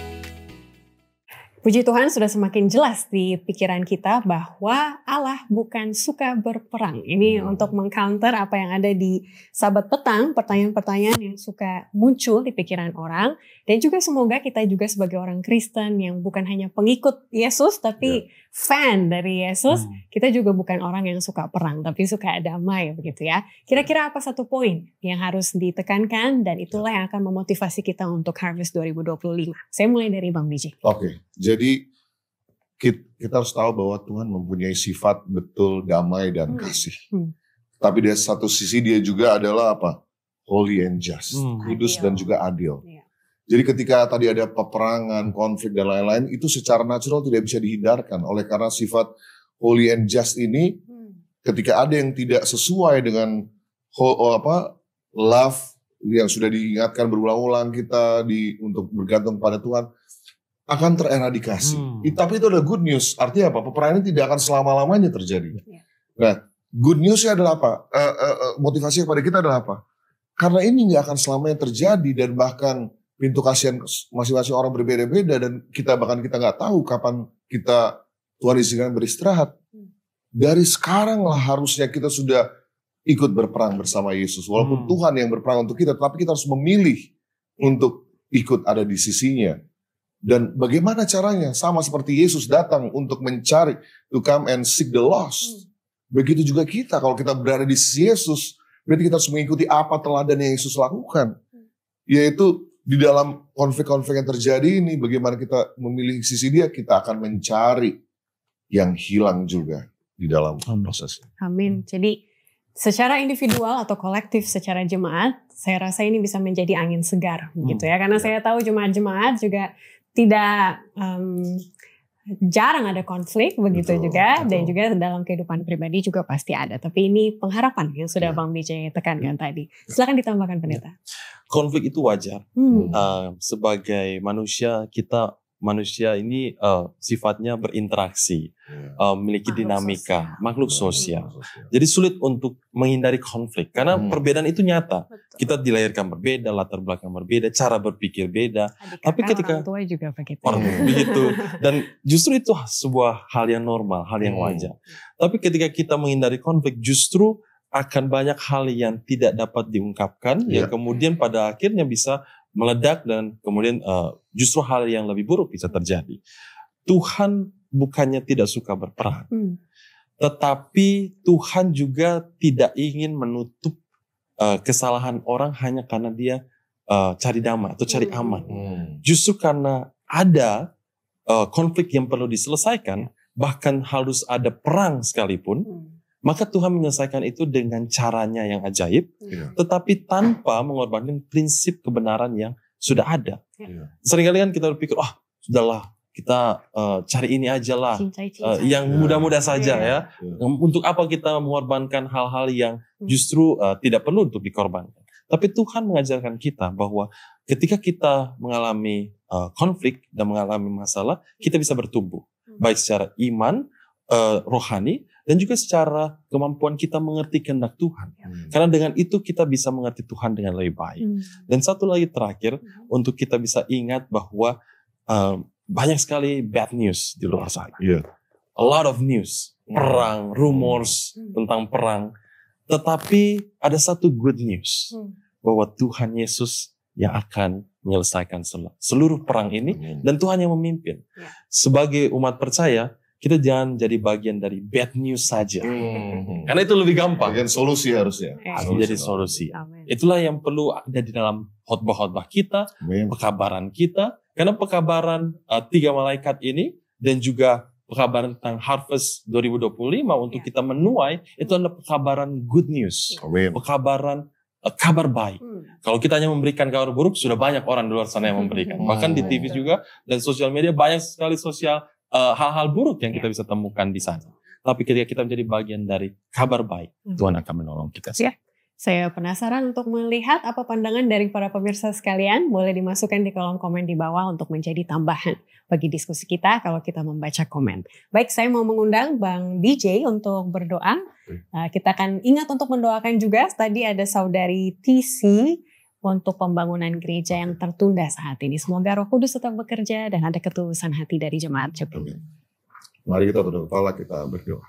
Puji Tuhan sudah semakin jelas di pikiran kita bahwa Allah bukan suka berperang. Ini untuk meng-counter apa yang ada di Sahabat Petang, pertanyaan-pertanyaan yang suka muncul di pikiran orang. Dan juga semoga kita juga sebagai orang Kristen yang bukan hanya pengikut Yesus, tapi fan dari Yesus, kita juga bukan orang yang suka perang, tapi suka damai begitu ya. Kira-kira apa satu poin yang harus ditekankan dan itulah yang akan memotivasi kita untuk Harvest 2025. Saya mulai dari Bang Biji. Oke, jadi kita harus tahu bahwa Tuhan mempunyai sifat betul damai dan kasih. Tapi di satu sisi dia juga adalah apa? Holy and just, kudus dan juga adil. Jadi ketika tadi ada peperangan, konflik dan lain-lain, itu secara natural tidak bisa dihindarkan. Oleh karena sifat holy and just ini, ketika ada yang tidak sesuai dengan love yang sudah diingatkan berulang-ulang kita untuk bergantung pada Tuhan, akan tereradikasi. Tapi itu ada good news. Artinya apa? Peperangan ini tidak akan selama-lamanya terjadi. Nah, good newsnya adalah apa? Motivasi kepada kita adalah apa? Karena ini nggak akan selamanya terjadi dan bahkan pintu kasihan masing-masing orang berbeda-beda dan kita nggak tahu kapan Tuhan izinkan beristirahat. Dari sekarang lah harusnya kita sudah ikut berperang bersama Yesus. Walaupun Tuhan yang berperang untuk kita, tapi kita harus memilih untuk ikut ada di sisinya. Dan bagaimana caranya? Sama seperti Yesus datang untuk mencari, to come and seek the lost. Begitu juga kita, kalau kita berada di sisi Yesus, berarti kita harus mengikuti apa teladan yang Yesus lakukan. Yaitu di dalam konflik-konflik yang terjadi ini, bagaimana kita memilih sisi dia, kita akan mencari yang hilang juga di dalam proses. Amin. Jadi secara individual atau kolektif secara jemaat, saya rasa ini bisa menjadi angin segar gitu ya. Karena saya tahu jemaat-jemaat juga tidak jarang ada konflik begitu juga. Dan juga dalam kehidupan pribadi juga pasti ada. Tapi ini pengharapan yang sudah Bang Bijay tekankan tadi. Silakan ditambahkan pendeta. Konflik itu wajar. Sebagai manusia ini sifatnya berinteraksi, memiliki dinamika, makhluk sosial. Jadi sulit untuk menghindari konflik karena perbedaan itu nyata. Kita dilahirkan berbeda, latar belakang berbeda, cara berpikir beda. Tapi ketika orang tua juga begitu. Begitu. Dan justru itu sebuah hal yang normal, hal yang wajar. Tapi ketika kita menghindari konflik, justru akan banyak hal yang tidak dapat diungkapkan, yang kemudian pada akhirnya bisa meledak dan kemudian justru hal yang lebih buruk bisa terjadi. Tuhan bukannya tidak suka berperang, tetapi Tuhan juga tidak ingin menutup kesalahan orang hanya karena dia cari damai atau cari aman. Justru karena ada konflik yang perlu diselesaikan, bahkan harus ada perang sekalipun, maka Tuhan menyelesaikan itu dengan caranya yang ajaib, tetapi tanpa mengorbankan prinsip kebenaran yang sudah ada. Seringkali kan kita berpikir, sudahlah kita cari ini aja lah, yang mudah-mudah saja ya. Untuk apa kita mengorbankan hal-hal yang justru tidak perlu untuk dikorbankan. Tapi Tuhan mengajarkan kita bahwa ketika kita mengalami konflik dan mengalami masalah, kita bisa bertumbuh. Baik secara iman, rohani, dan juga secara kemampuan kita mengerti kehendak Tuhan. Karena dengan itu kita bisa mengerti Tuhan dengan lebih baik. Dan satu lagi terakhir, untuk kita bisa ingat bahwa banyak sekali bad news di luar sana. A lot of news. Perang, rumors tentang perang. Tetapi ada satu good news. Bahwa Tuhan Yesus yang akan menyelesaikan seluruh perang ini. Dan Tuhan yang memimpin. Sebagai umat percaya, kita jangan jadi bagian dari bad news saja. Karena itu lebih gampang. Bagian solusi harusnya. Jadi solusi. Itulah yang perlu ada di dalam khotbah-khotbah kita, pekabaran kita. Karena pekabaran 3 malaikat ini dan juga pekabaran tentang Harvest 2025 untuk kita menuai, itu adalah pekabaran good news. Pekabaran kabar baik. Kalau kita hanya memberikan kabar buruk, sudah banyak orang di luar sana yang memberikan. Bahkan di TV juga dan sosial media banyak sekali hal-hal buruk yang kita bisa temukan di sana. Tapi ketika kita menjadi bagian dari kabar baik, Tuhan akan menolong kita. Ya. Saya penasaran untuk melihat apa pandangan dari para pemirsa sekalian. Boleh dimasukkan di kolom komen di bawah untuk menjadi tambahan bagi diskusi kita kalau kita membaca komen. Baik, saya mau mengundang Bang BJ untuk berdoa. Kita akan ingat untuk mendoakan juga. Tadi ada saudari TC untuk pembangunan gereja yang tertunda saat ini. Semoga Roh Kudus tetap bekerja dan ada ketulusan hati dari jemaat Jepun. Mari kita tunduk kepala, kita berdoa.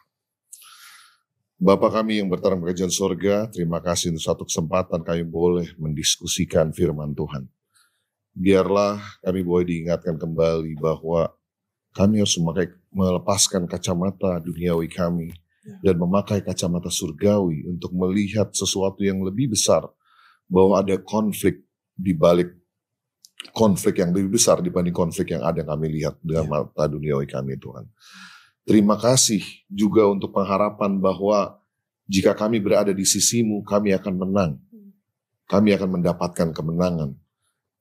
Bapa kami yang bertarung kerajaan surga, terima kasih untuk satu kesempatan kami boleh mendiskusikan firman Tuhan. Biarlah kami boleh diingatkan kembali bahwa kami harus melepaskan kacamata duniawi kami dan memakai kacamata surgawi untuk melihat sesuatu yang lebih besar, bahwa ada konflik di balik konflik yang lebih besar dibanding konflik yang ada kami lihat dengan mata duniawi kami, Tuhan. Terima kasih juga untuk pengharapan bahwa jika kami berada di sisi-Mu, kami akan menang. Kami akan mendapatkan kemenangan.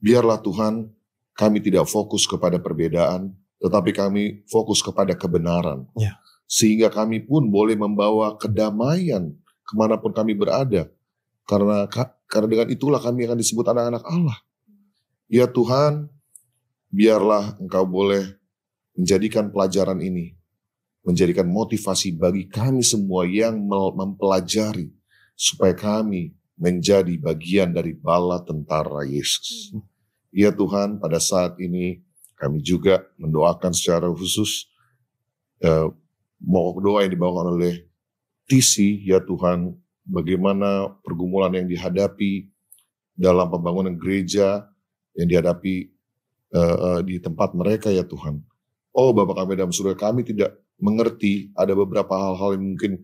Biarlah Tuhan, kami tidak fokus kepada perbedaan, tetapi kami fokus kepada kebenaran. Sehingga kami pun boleh membawa kedamaian kemanapun kami berada. Karena dengan itulah kami akan disebut anak-anak Allah. Ya Tuhan, biarlah Engkau boleh menjadikan pelajaran ini menjadikan motivasi bagi kami semua yang mempelajari supaya kami menjadi bagian dari bala tentara Yesus. Ya Tuhan, pada saat ini kami juga mendoakan secara khusus mau doa yang dibawakan oleh TC, ya Tuhan, bagaimana pergumulan yang dihadapi dalam pembangunan gereja yang dihadapi di tempat mereka, ya Tuhan. Oh Bapa kami dalam surga, kami tidak mengerti, ada beberapa hal-hal yang mungkin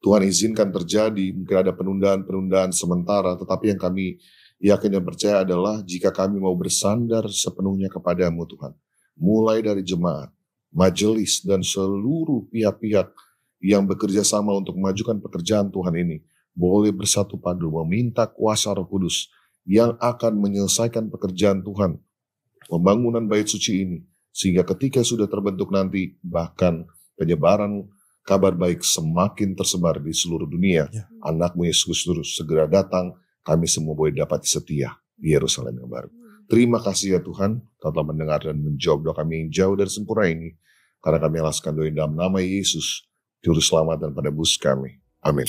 Tuhan izinkan terjadi, mungkin ada penundaan-penundaan sementara, tetapi yang kami yakin dan percaya adalah jika kami mau bersandar sepenuhnya kepadamu Tuhan, mulai dari jemaat, majelis, dan seluruh pihak-pihak yang bekerja sama untuk memajukan pekerjaan Tuhan ini, boleh bersatu padu meminta kuasa Roh Kudus yang akan menyelesaikan pekerjaan Tuhan, pembangunan bait suci ini, sehingga ketika sudah terbentuk nanti, bahkan penyebaran kabar baik semakin tersebar di seluruh dunia. Anak-Mu Yesus Kristus segera datang, kami semua boleh dapat setia di Yerusalem yang baru. Terima kasih ya Tuhan, Kau telah mendengar dan menjawab doa kami yang jauh dari sempurna ini, karena kami alaskan doa dalam nama Yesus, Juru Selamat dan penebus kami. Amin.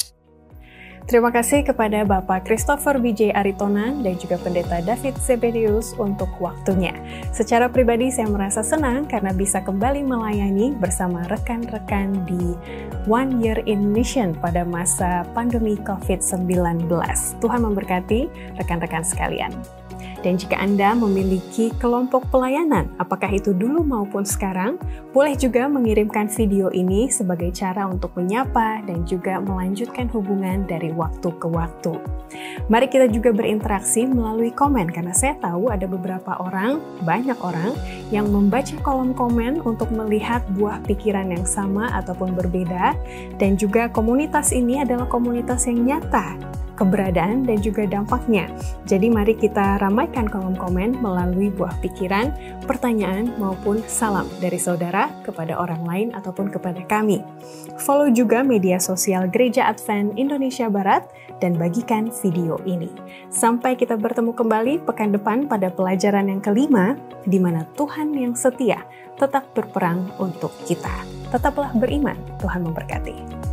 Terima kasih kepada Bapak Christopher BJ Aritonang dan juga Pendeta David Zebedius untuk waktunya. Secara pribadi saya merasa senang karena bisa kembali melayani bersama rekan-rekan di One Year in Mission pada masa pandemi COVID-19. Tuhan memberkati rekan-rekan sekalian. Dan jika Anda memiliki kelompok pelayanan, apakah itu dulu maupun sekarang, boleh juga mengirimkan video ini sebagai cara untuk menyapa dan juga melanjutkan hubungan dari waktu ke waktu. Mari kita juga berinteraksi melalui komen, karena saya tahu ada beberapa orang, banyak orang, yang membaca kolom komen untuk melihat buah pikiran yang sama ataupun berbeda, dan juga komunitas ini adalah komunitas yang nyata, keberadaan dan juga dampaknya. Jadi mari kita ramaikan kolom komen melalui buah pikiran, pertanyaan maupun salam dari saudara kepada orang lain ataupun kepada kami. Follow juga media sosial Gereja Advent Indonesia Barat dan bagikan video ini. Sampai kita bertemu kembali pekan depan pada pelajaran yang kelima, di mana Tuhan yang setia tetap berperang untuk kita. Tetaplah beriman, Tuhan memberkati.